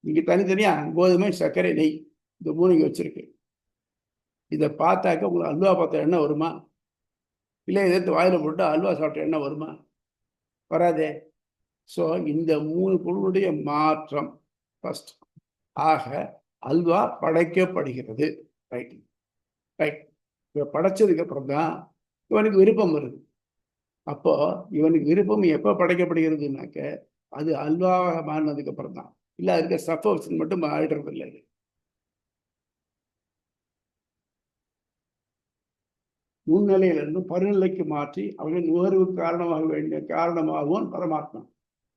இங்க தனித்தனியா கோதுமை சர்க்கரை நெய் இந்த 3 இங்க வச்சிருக்கு. இதை பார்த்தாக்க உங்களுக்கு அல்வா பார்த்த எண்ணம் வருமா? இல்லை எதிர்த்து வாயில போட்டு அல்வா சாப்பிட்ட எண்ணம் வருமா? வராதே. ஸோ இந்த 3 பொருளுடைய மாற்றம் ஃபர்ஸ்ட். ஆக அல்வா படைக்கப்படுகிறது, ரைட் ரைட். இவ படைச்சதுக்கு அப்புறம் தான் இவனுக்கு விருப்பம் வருது. அப்போ இவனுக்கு விருப்பம் எப்போ படைக்கப்படுகிறதுனாக்க அது அல்வாவாக மாறினதுக்கு அப்புறம் தான். இல்லை அதுக்கு சஃபர்ஸ் மட்டும் ஆயிடுறது இல்லை. முன்னிலையிலிருந்து பருநிலைக்கு மாற்றி அவர்கள் நுகர்வுக்கு காரணமாக வேண்டிய காரணமாகவும் பரமாத்மா.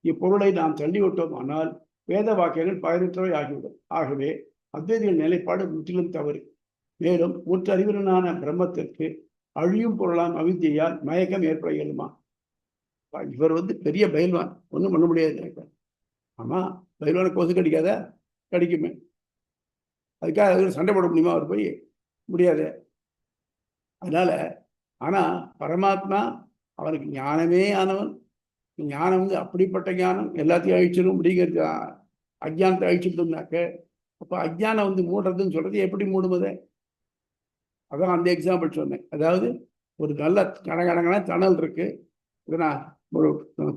இப்பொருளை நாம் தள்ளிவிட்டோமானால் வேத வாக்கியங்கள் பயனற்றவை ஆகிவிடும். ஆகவே அத்வைதிகள் நிலைப்பாடு முற்றிலும் தவறு. மேலும் முற்றறிவுடனான பிரம்மத்திற்கு அழியும் பொருளாம் அவித்தியால் மயக்கம் ஏற்பட இயலுமா? இவர் பெரிய பயில்வான், ஒன்றும் பண்ண முடியாது நினைப்பார். ஆமா, பயில்வான கொசு கடிக்காத? கடிக்குமே. அதுக்காக சண்டை போட முடியுமா? அவர் போய் முடியாது. அதனால ஆனா பரமாத்மா அவனுக்கு ஞானமே ஆனவன். ஞானம் அப்படிப்பட்ட ஞானம் எல்லாத்தையும் அழிச்சிடும் அப்படிங்கிறது. அஜ்ஞானத்தை அழிச்சிட்டோம்னாக்க அப்போ அஜ்ஞானம் மூடுறதுன்னு சொல்றது எப்படி மூடுவது? அதான் அந்த எக்ஸாம்பிள் சொன்னேன். அதாவது ஒரு நல்ல கணக்கணக்கான தணல் இருக்கு, நான் ஒரு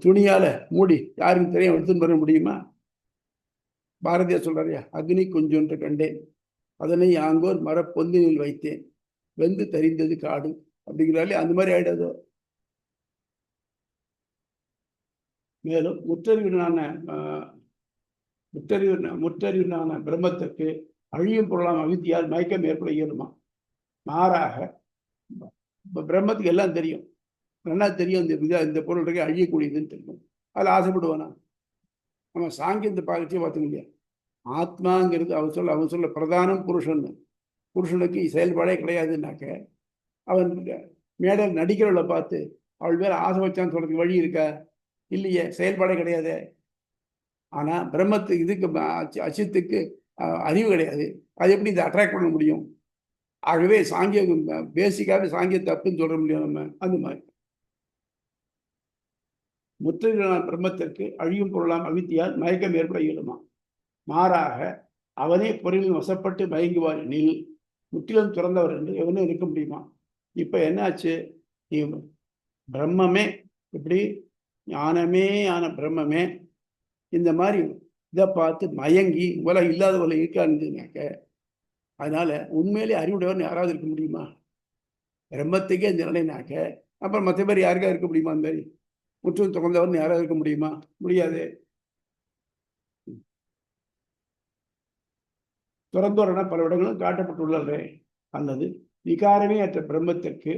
துணியால மூடி யாருக்கும் தெரியும் எடுத்துன்னு வர முடியுமா? பாரதியார் சொல்றாரு, அக்னி கொஞ்சொன்று கண்டேன், அதனை ஆங்கோர் மர பொந்தினில் வைத்தேன், வெந்து தரிந்தது காடு அப்படிங்கிறாலே அந்த மாதிரி ஆயிடாதோ. மேலும் முற்றறிவுனான பிரம்மத்திற்கு அழியும் பொருளாம் அவித்தியால் மயக்கம் ஏற்பட இயலுமா? மாறாக பிரம்மத்துக்கு எல்லாம் தெரியும், நல்லா தெரியும், இந்த பொருள் இருக்கு அழியக்கூடியதுன்னு தெரியும். அதில் ஆசைப்படுவானா? நம்ம சாங்கியத்தை பார்த்து பார்த்தோம் இல்லையா? ஆத்மாங்கிறது அவன் சொல்ல பிரதானம் புருஷன். புருஷனுக்கு செயல்பாடே கிடையாதுன்னாக்க அவன் மேடையில் நடிக்கிறவளை பார்த்து அவள் மேல ஆசை வச்சான்னு சொல்றதுக்கு வழி இருக்கா? இல்லையே, செயல்பாடே கிடையாது. ஆனா பிரம்மத்துக்கு இதுக்கு அசித்துக்கு அறிவு கிடையாது, அது எப்படி இதை அட்ராக்ட் பண்ண முடியும்? ஆகவே சாங்கியம் பேசிக்காக சாங்கியம் தப்புன்னு சொல்ல முடியும் நம்ம. அந்த மாதிரி முற்றிலான பிரம்மத்திற்கு அழியும் பொருளாம் அவித்தியால் மயக்கம் ஏற்பட இயலுமா? மாறாக அவனே பொருளில் வசப்பட்டு மயங்குவார் எனில் முற்றிலும் துறந்தவர் என்று எவனும் இருக்க முடியுமா? இப்ப என்னாச்சு? பிரம்மமே இப்படி ஞானமே ஆன பிரம்மமே இந்த மாதிரி இதை பார்த்து மயங்கி உலக இல்லாதவளை இருக்காருனாக்க அதனால உண்மையிலே அறிவுடையவன் யாராவது இருக்க முடியுமா? பிரம்மத்துக்கே இந்த நிலைனாக்க அப்புறம் மற்ற பேர் யாருக்கா இருக்க முடியுமா? அந்த மாதிரி முற்றும் துறந்தவன் யாராவது இருக்க முடியுமா? முடியாது. துறந்தோரென பல இடங்களும் காட்டப்பட்டுள்ளது. அல்லது விகாரமே அற்ற பிரம்மத்திற்கு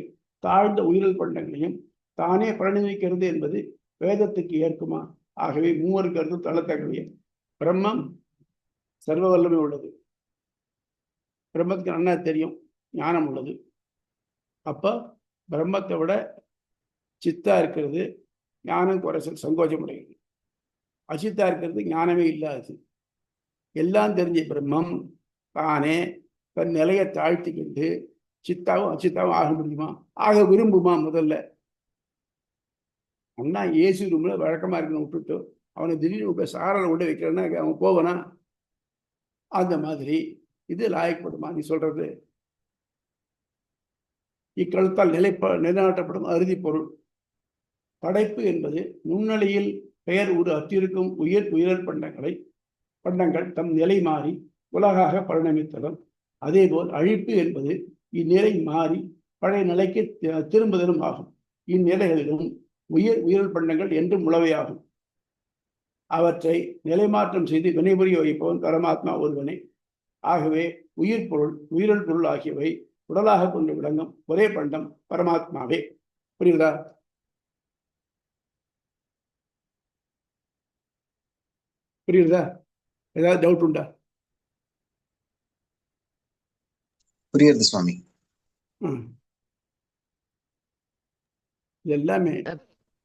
தாழ்ந்த உயிரல் பண்டங்களையும் தானே பரிணமிக்கிறது என்பது வேதத்துக்கு ஏற்குமா? ஆகவே மூவர் கருத்து தளத்தகவே. பிரம்மம் சர்வ வல்லமை உள்ளது, பிரம்மத்துக்கு நல்லா தெரியும், ஞானம் உள்ளது. அப்ப பிரம்மத்தை விட சித்தா இருக்கிறது ஞானம் குறைச்சல் சங்கோச்சம் அடைகிறது. அசித்தா இருக்கிறது ஞானமே இல்லாது. எல்லாம் தெரிஞ்ச பிரம்மம் தானே தன் நிலையை தாழ்த்தி கொண்டு சித்தாவும் அச்சித்தாவும் ஆக முடியுமா? ஆக விரும்புமா? முதல்ல அண்ணா ஏசி ரூம்ல வழக்கமா இருக்கணும் விட்டுட்டு அவனை திடீர்னு சாரலை கொண்டு வைக்கிறேன்னா அவன் போவனா? அந்த மாதிரி இது லாயக்கப்படுமா நீ சொல்றது? இக்கழுத்தால் நிலைநாட்டப்படும் அறுதி பொருள் படைப்பு என்பது நுண்ணலையில் பெயர் ஒரு அற்றிருக்கும் உயிரல் பண்டங்கள் தம் நிலை மாறி உலகாக பரிணமித்தலும். அதேபோல் அழிப்பு என்பது இந்நிலை மாறி பழைய நிலைக்கு திரும்புதலும் ஆகும். இந்நிலைகளிலும் உயிரல் பண்டங்கள் என்றும் உளவையாகும். அவற்றை நிலைமாற்றம் செய்து வினைபுரிய வைப்பவன் பரமாத்மா ஒருவனே. ஆகவே உயிரல் பொருள் ஆகியவை உடலாக கொண்டு விளங்கும் ஒரே பண்டம் பரமாத்மாவே. புரியுதா? புரியுதா? ஏதாவது டவுட் உண்டா? புரியுது சுவாமி. எல்லாமே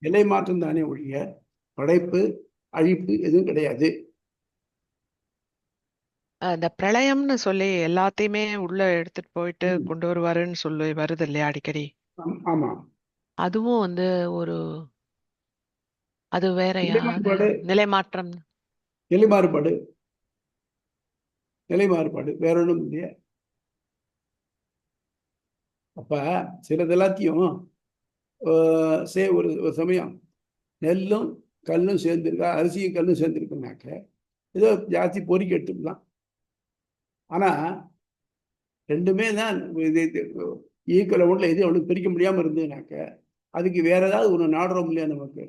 நிலை மாற்றம் தானே ஒழிய படைப்பு அழிப்பு எதுவும் கிடையாது. இந்த பிரளயம்னு சொல்லி எல்லாத்தையுமே உள்ள எடுத்துட்டு போயிட்டு கொண்டு வருவாருன்னு சொல்லி வருது இல்லையா அடிக்கடி? ஆமா, அதுவும் வந்து ஒரு அது வேறயா? நிலை மாற்றம், நிலை மாறுபாடு வேற ஒன்றும் இல்லையா? அப்ப சிலது எல்லாத்தையும் ஒரு சமயம் நெல்லும் கல்லும் சேர்ந்துருக்கா, அரிசியும் கல்லும் சேர்ந்துருக்குனாக்க ஏதோ ஜாஸ்தி பொறிக்க எடுத்துக்கலாம். ஆனா ரெண்டுமே தான் ஈக்குவல் அமௌண்ட்ல எது அவனுக்கு பிரிக்க முடியாம இருந்ததுனாக்க அதுக்கு வேற ஏதாவது ஒன்று நாடுறோம் இல்லையா? நமக்கு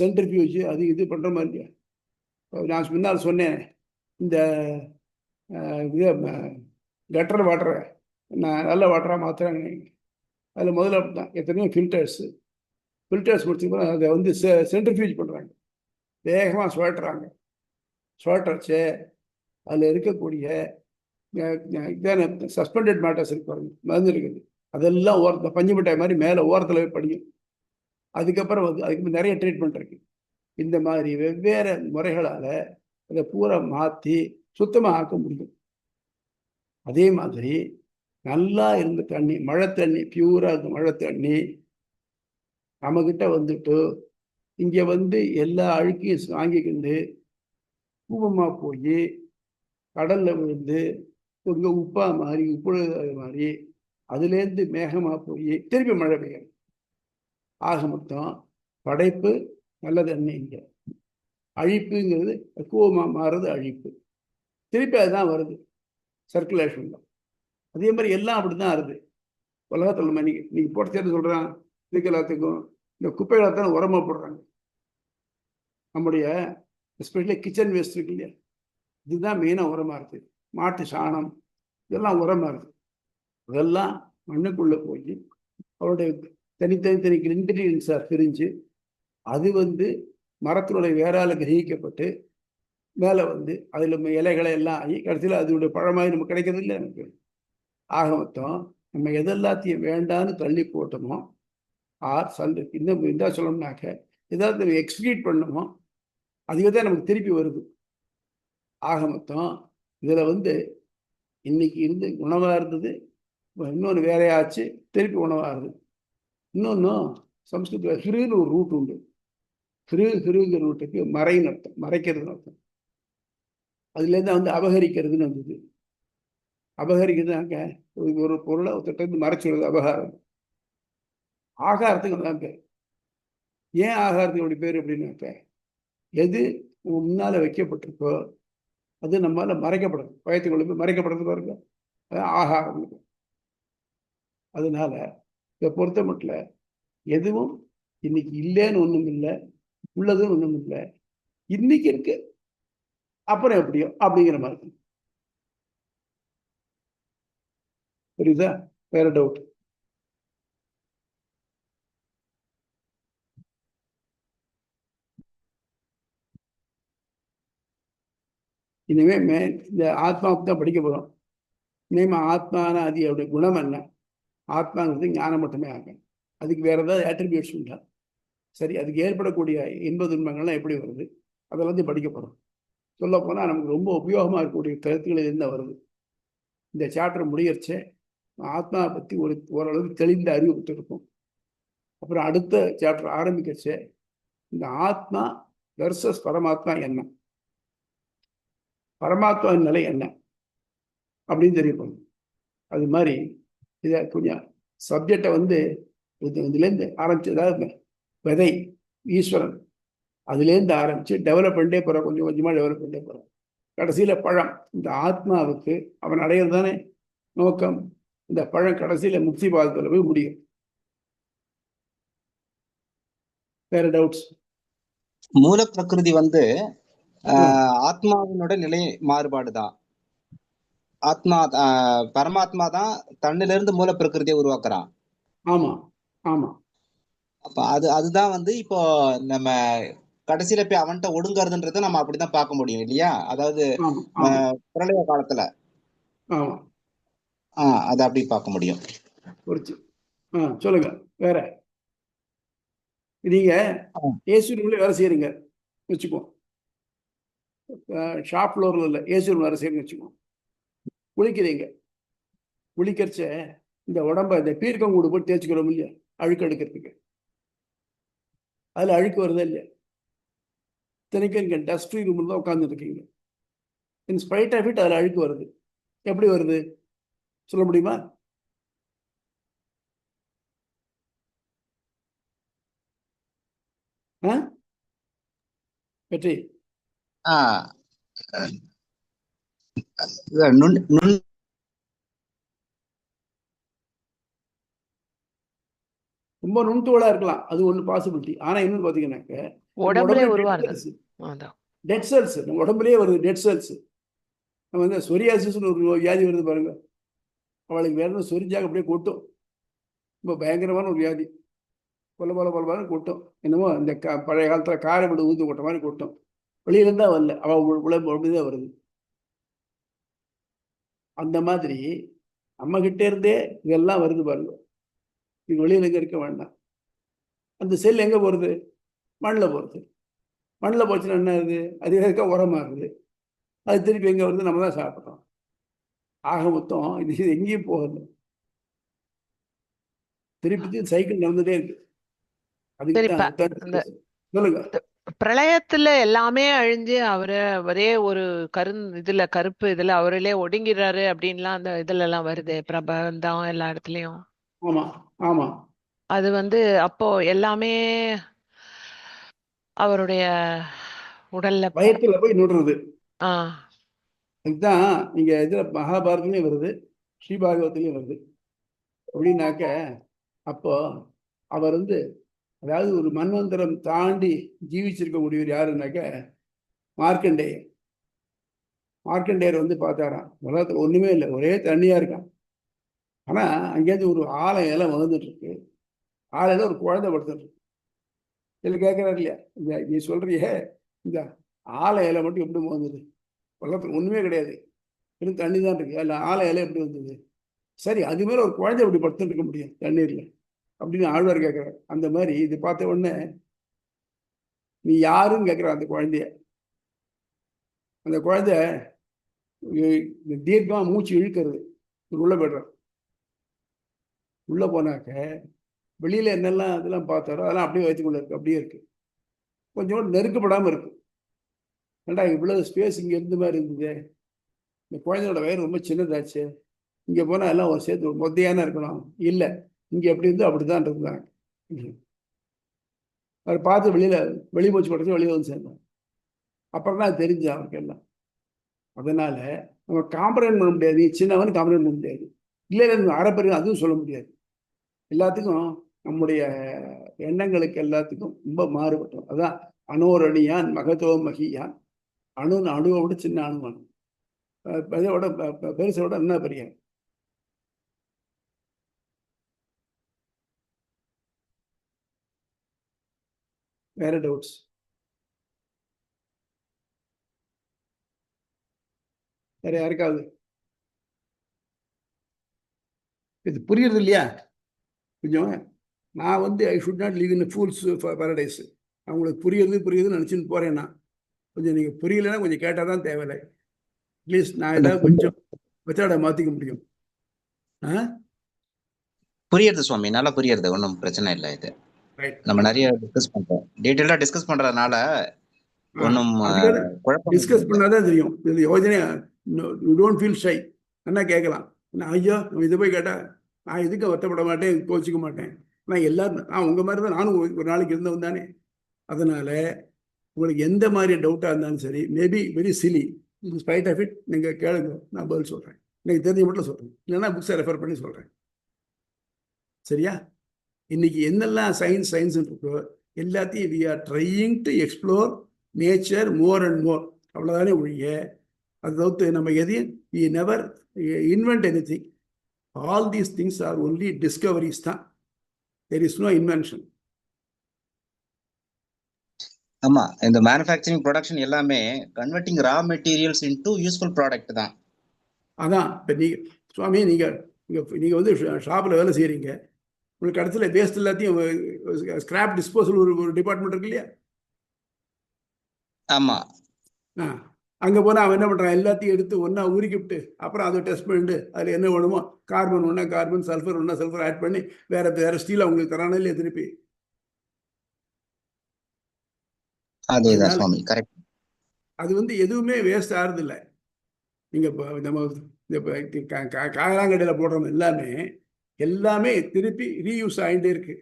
சென்ட்ரிஃபியூஜ் அது இது பண்ற மாதிரி இல்லையா? நான் முன்னால் சொன்னேன், இந்த கட்டர் வாட்டரை நல்ல வாட்டராக மாற்றுறாங்க. அதில் முதல்ல அப்படிதான் எத்தனையோ ஃபில்டர்ஸ் முடிச்சுக்கோ அதை வந்து சென்ட்ரிஃபியூஜ் பண்ணுறாங்க, வேகமாக சுழட்டுறாச்சு. அதில் இருக்கக்கூடிய சஸ்பெண்டட் மேட்டர்ஸ் இருக்கு, மருந்து இருக்குது, அதெல்லாம் ஓரத்தில் பஞ்சு மிட்டாய் மாதிரி மேலே ஓரத்தில் படியும். அதுக்கப்புறம் வந்து அதுக்கு நிறைய ட்ரீட்மெண்ட் இருக்கு. இந்த மாதிரி வெவ்வேறு முறைகளால் அதை பூரா மாற்றி சுத்தமாக ஆக்க முடியும். அதே மாதிரி நல்லா இருந்த தண்ணி, மழை தண்ணி, பியூரா இருந்த மழை தண்ணி நம்மக்கிட்ட வந்துட்டு இங்கே வந்து எல்லா அழுக்கையும் வாங்கிக்கிண்டு கூபமாக போய் கடலில் விழுந்து இங்கே உப்பா மாறி உப்பு மாதிரி அதுலேருந்து மேகமாக போய் திருப்பி மழை பெய்யும். ஆக மொத்தம் படைப்பு நல்ல தண்ணி, இங்கே அழிப்புங்கிறது கூபமாக மாறுறது அழிப்பு, திருப்பி அதுதான் வருது சர்க்குலேஷன் தான். அதே மாதிரி எல்லாம் அப்படிதான் வருது உலகத்தில். நம்ம நீங்க போட்டு சேர்த்து சொல்றான், இதுக்கு எல்லாத்துக்கும் இந்த குப்பைகளை தான் உரமா போடுறாங்க. நம்முடைய எஸ்பெஷலி கிச்சன் வேஸ்ட் இருக்கு இல்லையா, இதுதான் மெயினாக உரமா இருக்கு. மாட்டு சாணம் இதெல்லாம் உரமா இருக்கு. அதெல்லாம் மண்ணுக்குள்ள போய் அவருடைய தனித்தனி இன்கிரீடியன்ஸாக பிரிஞ்சு அது வந்து மரத்தினுடைய வேறால கிரகிக்கப்பட்டு மேலே வந்து அதில் இலைகளை எல்லாம் ஆகி கடைசியில் அதனுடைய பழமாகி நமக்கு கிடைக்கிறது இல்லை எனக்கு. ஆக மொத்தம் நம்ம எதெல்லாத்தையும் வேண்டான்னு தள்ளி போட்டோமோ இன்னும் இதா சொல்லணும்னாக்க ஏதாவது எக்ஸ்கிரீட் பண்ணணுமோ அதுவே தான் நமக்கு திருப்பி வருது. ஆக மொத்தம் இதில் வந்து இன்னைக்கு இருந்து உணவாக இருந்தது, இன்னொன்று வேறையாச்சு, திருப்பி உணவாக இருந்தது. இன்னொன்று சம்ஸ்கிருதத்தில் ஹிருன்னு ஒரு ரூட் உண்டு. ஹிருங்கிற ரூட்டுக்கு மறைன்னு அர்த்தம், மறைக்கிறதுன்னு அர்த்தம். அதுலேருந்து வந்து அபகரிக்கிறதுன்னு வந்தது. அபகரிக்கிறதுனாக்க ஒரு பொருளை ஒருத்தட்டு மறைச்சுடுறது அபகாரம். ஆகாரத்துக்கு தான் பேர். ஏன் ஆகாரத்துக்கு அப்படி பேர் அப்படின்னாக்க எது முன்னால வைக்கப்பட்டிருக்கோ அது நம்மளால மறைக்கப்படுறது, பயத்துக்குள்ள போய் மறைக்கப்படுறது பாருங்க, அதான் ஆகாரம். அதனால இதை பொறுத்த மட்டும் எதுவும் இன்னைக்கு இல்லைன்னு ஒண்ணும் இல்லை, உள்ளதுன்னு ஒண்ணும் இல்லை, இன்னைக்கு இருக்கு அப்புறம் எப்படியோ அப்படிங்கிற மாதிரி. புரியுதா? வேற டவுட்? இனிமே இந்த ஆத்மாவுக்கு தான் படிக்க போறோம். இனிமே ஆத்மான அதோடைய குணம் என்ன, ஆத்மாங்கிறது ஞானம் மட்டுமே ஆகும். அதுக்கு வேற ஏதாவது அட்ரிபியூட்ஸ் உண்டா? சரி, அதுக்கு ஏற்படக்கூடிய இன்ப துன்பங்கள்லாம் எப்படி வருது, அதெல்லாம் படிக்க போறோம். சொல்ல போனா நமக்கு ரொம்ப உபயோகமா இருக்கக்கூடிய கருத்துக்கள் என்ன வருது. இந்த சாப்டர் முடியறச்சே ஆத்மாவை பத்தி ஓரளவுக்கு தெளிந்த அறிவு பெற்றிருக்கும். அப்புறம் அடுத்த சாப்டர் ஆரம்பிக்கிறச்சே இந்த ஆத்மா வெர்சஸ் பரமாத்மா என்ன, பரமாத்மாவின் நிலை என்ன அப்படின்னு தெரியப்படும். அது மாதிரி இதை கொஞ்சம் சப்ஜெக்டை இதுலேருந்து ஆரம்பிச்சதாவது விதை ஈஸ்வரன், அதுலேருந்து ஆரம்பிச்சு டெவலப் பண்ணிட்டே போகிறோம், கொஞ்சம் கொஞ்சமாக டெவலப் பண்ணிட்டே போகிறோம். கடைசியில் பழம், இந்த ஆத்மாவுக்கு அவன் அடையிறது தானே நோக்கம். இந்த பழம் கடைசியில் முக்தி பாதத்தில் போய் முடியும். வேற டவுட்ஸ்? மூல பிரகிருதி ஆத்மாவினோட நிலை மாறுபாடுதான். ஆத்மா பரமாத்மா தான் தன்னில இருந்து மூல பிரகிருதியை உருவாக்குறான். ஆமா ஆமா. அப்ப அதுதான் இப்போ நம்ம கடைசியில போய் அவன்கிட்ட ஒடுங்கறதுன்றதை நம்ம அப்படிதான் பார்க்க முடியும் இல்லையா? அதாவது பிரளய காலத்துல அதை அப்படி பார்க்க முடியும். சொல்லுங்க வேற. நீங்க ஏசி ரூம்ல வேலை செய்யறீங்க வச்சுக்கோ, ஷாப் ஃப்ளோர்ல இல்லை, ஏசி ரூம் வேலை செய்யறீங்க வச்சுக்கோ. குளிக்கிறீங்க, குளிக்கிறச்ச இந்த உடம்ப இந்த பீர்க்கங்கூடு போட்டு தேய்ச்சிக்கிறோம் இல்லையா, அழுக்கு எடுக்கிறதுக்கு. அதுல அழுக்கு வருதா இல்லையா? இத்தனைக்கும் நீங்க டஸ்ட் ஃப்ரீ ரூம்ல தான் உட்கார்ந்து இருக்கீங்க. இன் ஸ்பைட் ஆஃப் இட் அதுல அழுக்கு வருது. எப்படி வருது சொல்ல முடியுமா? வெற்றி ரொம்ப நுண்துகளா இருக்கலாம், அது ஒண்ணு பாசிபிலிட்டி. ஆனா இன்னும் பாத்தீங்கன்னாக்க டெட் செல்ஸ் நம்ம உடம்புலயே வருது. டெட் செல்ஸ் நம்ம சொரியாசிஸ்னு ஒரு வியாதி வருது பாருங்க, அவளுக்கு வேற சொரிஞ்சாங்க அப்படியே கொட்டும். ரொம்ப பயங்கரமான ஒரு வியாதி, கொல்ல கொட்டும். என்னமோ இந்த பழைய காலத்துல காரை விட ஊந்து கொட்ட மாதிரி கொட்டும். வெளியில இருந்தா வரல, அவள் உடம்புதான் வருது. அந்த மாதிரி நம்ம கிட்டே இருந்தே இதெல்லாம் வருது பாருங்க. இது வெளியில எங்க இருக்க வேண்டாம். அந்த செல் எங்க போறது? மண்ணில் போறது. மண்ணில் போச்சுன்னா என்ன ஆகுது? அது இருக்க உரமாகுது. அது திருப்பி எங்க வருது? நம்ம தான் சாப்பிட்றோம். ஆக மொத்தம் இது எங்கேயும் போகுது, திருப்பி சைக்கிள் நடந்துட்டே இருக்கு. அதுக்கு சொல்லுங்க. பிரளயத்துல எல்லாமே அழிஞ்சு ஒரே ஒரு கருப்பு இதுல அவரிலே ஒடுங்கிறாரு அப்படின்லாம் அந்த இதுல எல்லாம் வருது, பிரபந்தம் எல்லா இடத்துலயும். ஆமா ஆமா. அது அப்போ எல்லாமே அவருடைய உடல்ல பயத்துல போய் நுடுறது. அதுதான் நீங்க இதுல மகாபாரதத்துலயும் வருது, ஸ்ரீபாகவத்திலையும் வருது. அப்படின்னாக்க அப்போ அவர் அதாவது ஒரு மன்வந்தரம் தாண்டி ஜீவிச்சிருக்க முடியும் யாருன்னாக்க மார்க்கண்டேயர். மார்க்கண்டேயர் பார்த்தாராம், உலகத்துல ஒண்ணுமே இல்லை, ஒரே தண்ணியா இருக்கான். ஆனா அங்கேயிருந்து ஒரு ஆலை இலை வந்துட்டு இருக்கு. ஆலையில ஒரு குழந்தை படுத்துட்டு இருக்கு. இதுல கேட்கிறாரு இல்லையா, இந்த நீ சொல்றியே இந்த ஆலை இலை மட்டும் எப்படி வந்தது? உலகத்துல ஒண்ணுமே கிடையாது, வெறும் தண்ணி தான் இருக்கு, அதில் ஆலை இலை எப்படி வந்தது? சரி, அது மேல ஒரு குழந்தை எப்படி படுத்துட்டு இருக்க முடியும் தண்ணீர்ல அப்படின்னு ஆழ்வார் கேட்கிறார். அந்த மாதிரி இது பார்த்த உடனே நீ யாருன்னு கேட்கிற அந்த குழந்தைய. அந்த குழந்தை தீர்க்கமா மூச்சு இழுக்கிறது, உள்ள போய்டுற. உள்ள போனாக்க வெளியில என்னெல்லாம் அதெல்லாம் பார்த்தாரோ அதெல்லாம் அப்படியே வைத்துக்கொள்ள இருக்கு, அப்படியே இருக்கு. கொஞ்சம் நெருக்கப்படாம இருக்கு. ஏண்டா இவ்வளவு ஸ்பேஸ் இங்க இருந்த மாதிரி இருந்தது, இந்த குழந்தையோட வயிறு ரொம்ப சின்னதாச்சு, இங்க போனா எல்லாம் ஒரு சேர்த்து மொத்தையான இருக்கணும். இல்லை, இங்க எப்படி இருந்தோ அப்படிதான் இருந்தாங்க. அதை பார்த்து வெளி மூச்சு படுத்து வெளியே சேர்ந்தோம். அப்புறம் தான் தெரிஞ்சு அவருக்கு எல்லாம். அதனால நம்ம காம்ப்ரமைஸ் பண்ண முடியாது, சின்னவன் காம்ப்ரமைஸ் பண்ண முடியாது, இல்லை அரைப்பறி அதுவும் சொல்ல முடியாது. எல்லாத்துக்கும் நம்முடைய எண்ணங்களுக்கு எல்லாத்துக்கும் ரொம்ப மாறுபட்டோம். அதான் அணோரணியான் மகதோ மகியான், அணுவை விட சின்ன அணுவான், இதோட பெருசோட என்ன பெரிய. வேற டவுட்ஸ்? வேற யாருக்காவது இது புரியுறது இல்லையா? கொஞ்சம் நான் வந்து I should not live in fools Paradise. அவங்களுக்கு புரியுதுன்னு நினச்சின்னு போகிறேன்னா கொஞ்சம் நீங்கள் புரியலைன்னா கொஞ்சம் கேட்டால் தான் தேவையில்லை. அட்லீஸ்ட் நான் ஏதாவது கொஞ்சம் மெத்தடை மாற்றிக்க முடியும். புரியுது சுவாமி, நல்லா புரியுது, ஒன்றும் பிரச்சனை இல்லை. இது நம்ம நிறைய டிஸ்கஸ் பண்றோம், டீட்டெயிலா டிஸ்கஸ் பண்றதுனால ஒன்றும் குழப்பம் டிஸ்கஸ் பண்ணாதான் தெரியும். இது யோஜனை யூ டோன்ட் ஃபீல் ஷை. என்ன கேட்கலாம், நான் ஐயோ இது போய் கேட்டால் நான் எதுக்கு வருத்தப்பட மாட்டேன், கோச்சிக்க மாட்டேன். நான் எல்லாரும் நான் உங்கள் மாதிரி தான், நானும் ஒரு நாளைக்கு இருந்தவன் தானே. அதனால உங்களுக்கு எந்த மாதிரி டவுட்டாக இருந்தாலும் சரி, maybe very silly, spite of it நீங்கள் கேளுங்க, நான் பதில் சொல்கிறேன். எனக்கு தெரிஞ்ச மட்டும் சொல்கிறேன், இல்லைன்னா புக்ஸை ரெஃபர் பண்ணி சொல்கிறேன். சரியா? இன்னைக்கு என்னெல்லாம் சயின்ஸ் இருக்கோ எல்லாத்தையும் we are trying to explore nature more and more. அவ்வளோதானே ஒழிய அதை தவிர்த்து நம்ம எதையும் we never invent anything. All these things are only discoveries தான். There is no invention. ஆமா, இந்த மேனுஃபேக்சரிங் ப்ரொடக்ஷன் எல்லாமே converting raw materials into useful product தான். அதான் இப்போ சுவாமி நீங்கள் வந்து ஷாப்பில் வேலை செய்கிறீங்க, உங்களுக்கு இடத்துல வேஸ்ட் எல்லாத்தையும் ஸ்கிராப் டிஸ்போசல் ஒரு டிபார்ட்மெண்ட் இருக்கு இல்லையா? ஆமா. அங்கே போனால் அவன் என்ன பண்ணுறான், எல்லாத்தையும் எடுத்து ஒன்றா உருக்கிவிட்டு அப்புறம் அதை டெஸ்ட் பண்ணிட்டு அதில் என்ன வேணுமோ கார்பன் ஒன்றா கார்பன், சல்ஃபர் ஒன்றா சல்ஃபர் ஆட் பண்ணி வேறு ஸ்டீல் அவங்களுக்கு தரானே இல்லையா திருப்பி? அதேதான் சுவாமி, கரெக்ட். அது வந்து எதுவுமே வேஸ்ட் ஆகிறது இல்லை. நீங்கள் இப்போ நம்ம இந்த காயலாங்கடையில் போடுறோம் எல்லாமே திருப்பி ரீயூஸ் ஆகிட்டே இருக்கு.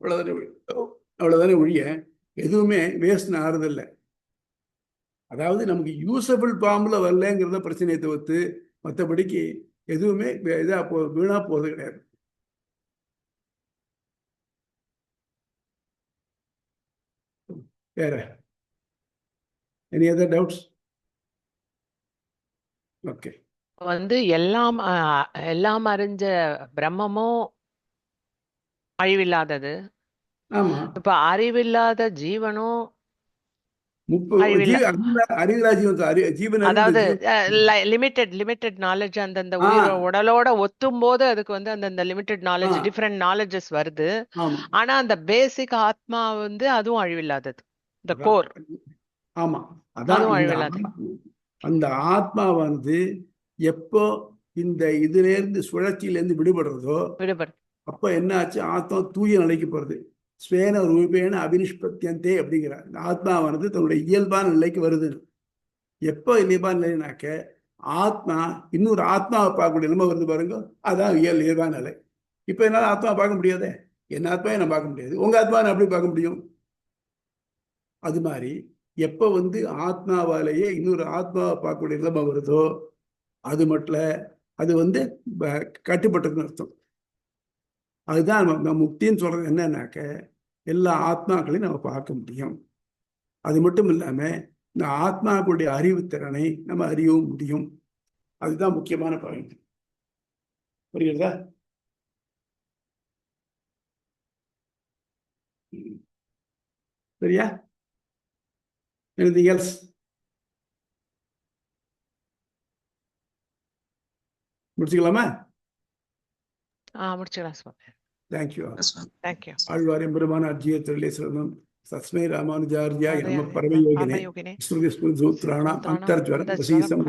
அவ்வளோதானே ஒழிய எதுவுமே வேஸ்ட்னு ஆறுதில்லை. அதாவது நமக்கு யூஸபிள் ஃபார்மில் வரலங்கிறத பிரச்சனையை தவிர்த்து மற்றபடிக்கு எதுவுமே இதாக வீணாக போகிறது கிடையாது. வேற எனி அதர் டவுட்ஸ்? ஓகே. வந்து எல்லாம் அறிஞ்ச பிரம்மமும் அழிவில்லாதது. ஆமா, இப்ப அறிவில்லாத ஜீவனும் அதாவது லிமிட்டெட் நாலேஜ் அந்தந்த உடலோட ஒத்தும் போது அதுக்கு வந்து அந்தந்த லிமிட்டெட் நாலேஜ் டிஃபரெண்ட் நாலேஜஸ் வருது. ஆனா அந்த பேசிக் ஆத்மா வந்து அதுவும் அழிவில்லாதது. இந்த கோர் ஆமா, அதான் அந்த ஆத்மா வந்து எப்போ இந்த இதுல இருந்து சுழற்சியில இருந்து விடுபடுறதோ அப்ப என்ன ஆச்சு, ஆத்மா தூய நிலைக்கு போறது. ஸ்வேன ரூபேன அபினிஷ்பத்தியந்தே அப்படிங்கிறார். இந்த ஆத்மாவானது தன்னுடைய இயல்பான நிலைக்கு வருது. எப்போ இயல்பான நிலைனாக்க ஆத்மா இன்னொரு ஆத்மாவை பார்க்கக்கூடிய நிலைமை வருது பாருங்க, அதான் இயல்பான நிலை. இப்போ என்னால் ஆத்மா பார்க்க முடியாதே, என் ஆத்மாவை நான் பார்க்க முடியாது, உங்க ஆத்மாவை நான் எப்படி பார்க்க முடியும்? அது மாதிரி எப்போ வந்து ஆத்மாவாலேயே இன்னொரு ஆத்மாவை பார்க்கக்கூடிய நிலைமை வருதோ அது மட்டும் அது வந்து கட்டுப்பட்டதுன்னு அர்த்தம். அதுதான் நம்ம முக்தின்னு சொல்றது. என்னன்னாக்க எல்லா ஆத்மாக்களையும் நம்ம பார்க்க முடியும். அது மட்டும் இல்லாம இந்த ஆத்மாக்களுடைய அறிவுத்திறனை நம்ம அறியவும் முடியும். அதுதான் முக்கியமான பாயிண்ட். புரியுறதா? சரியா? anything else? முடிச்சுக்கலாமா? முடிச்சுக்கலாம். தேங்க்யூ. தேங்க்யூ. ஆழ்வாரியம் பெருமான அர்ஜிய தொழிலே சொல்லணும். தஸ்மை ராமானுஜார்யாய நம பரமயோகினே ஸ்ருதி ஸ்மிருதி சூத்ராணாம் அந்தர்ஜ்வரம் வசீசம்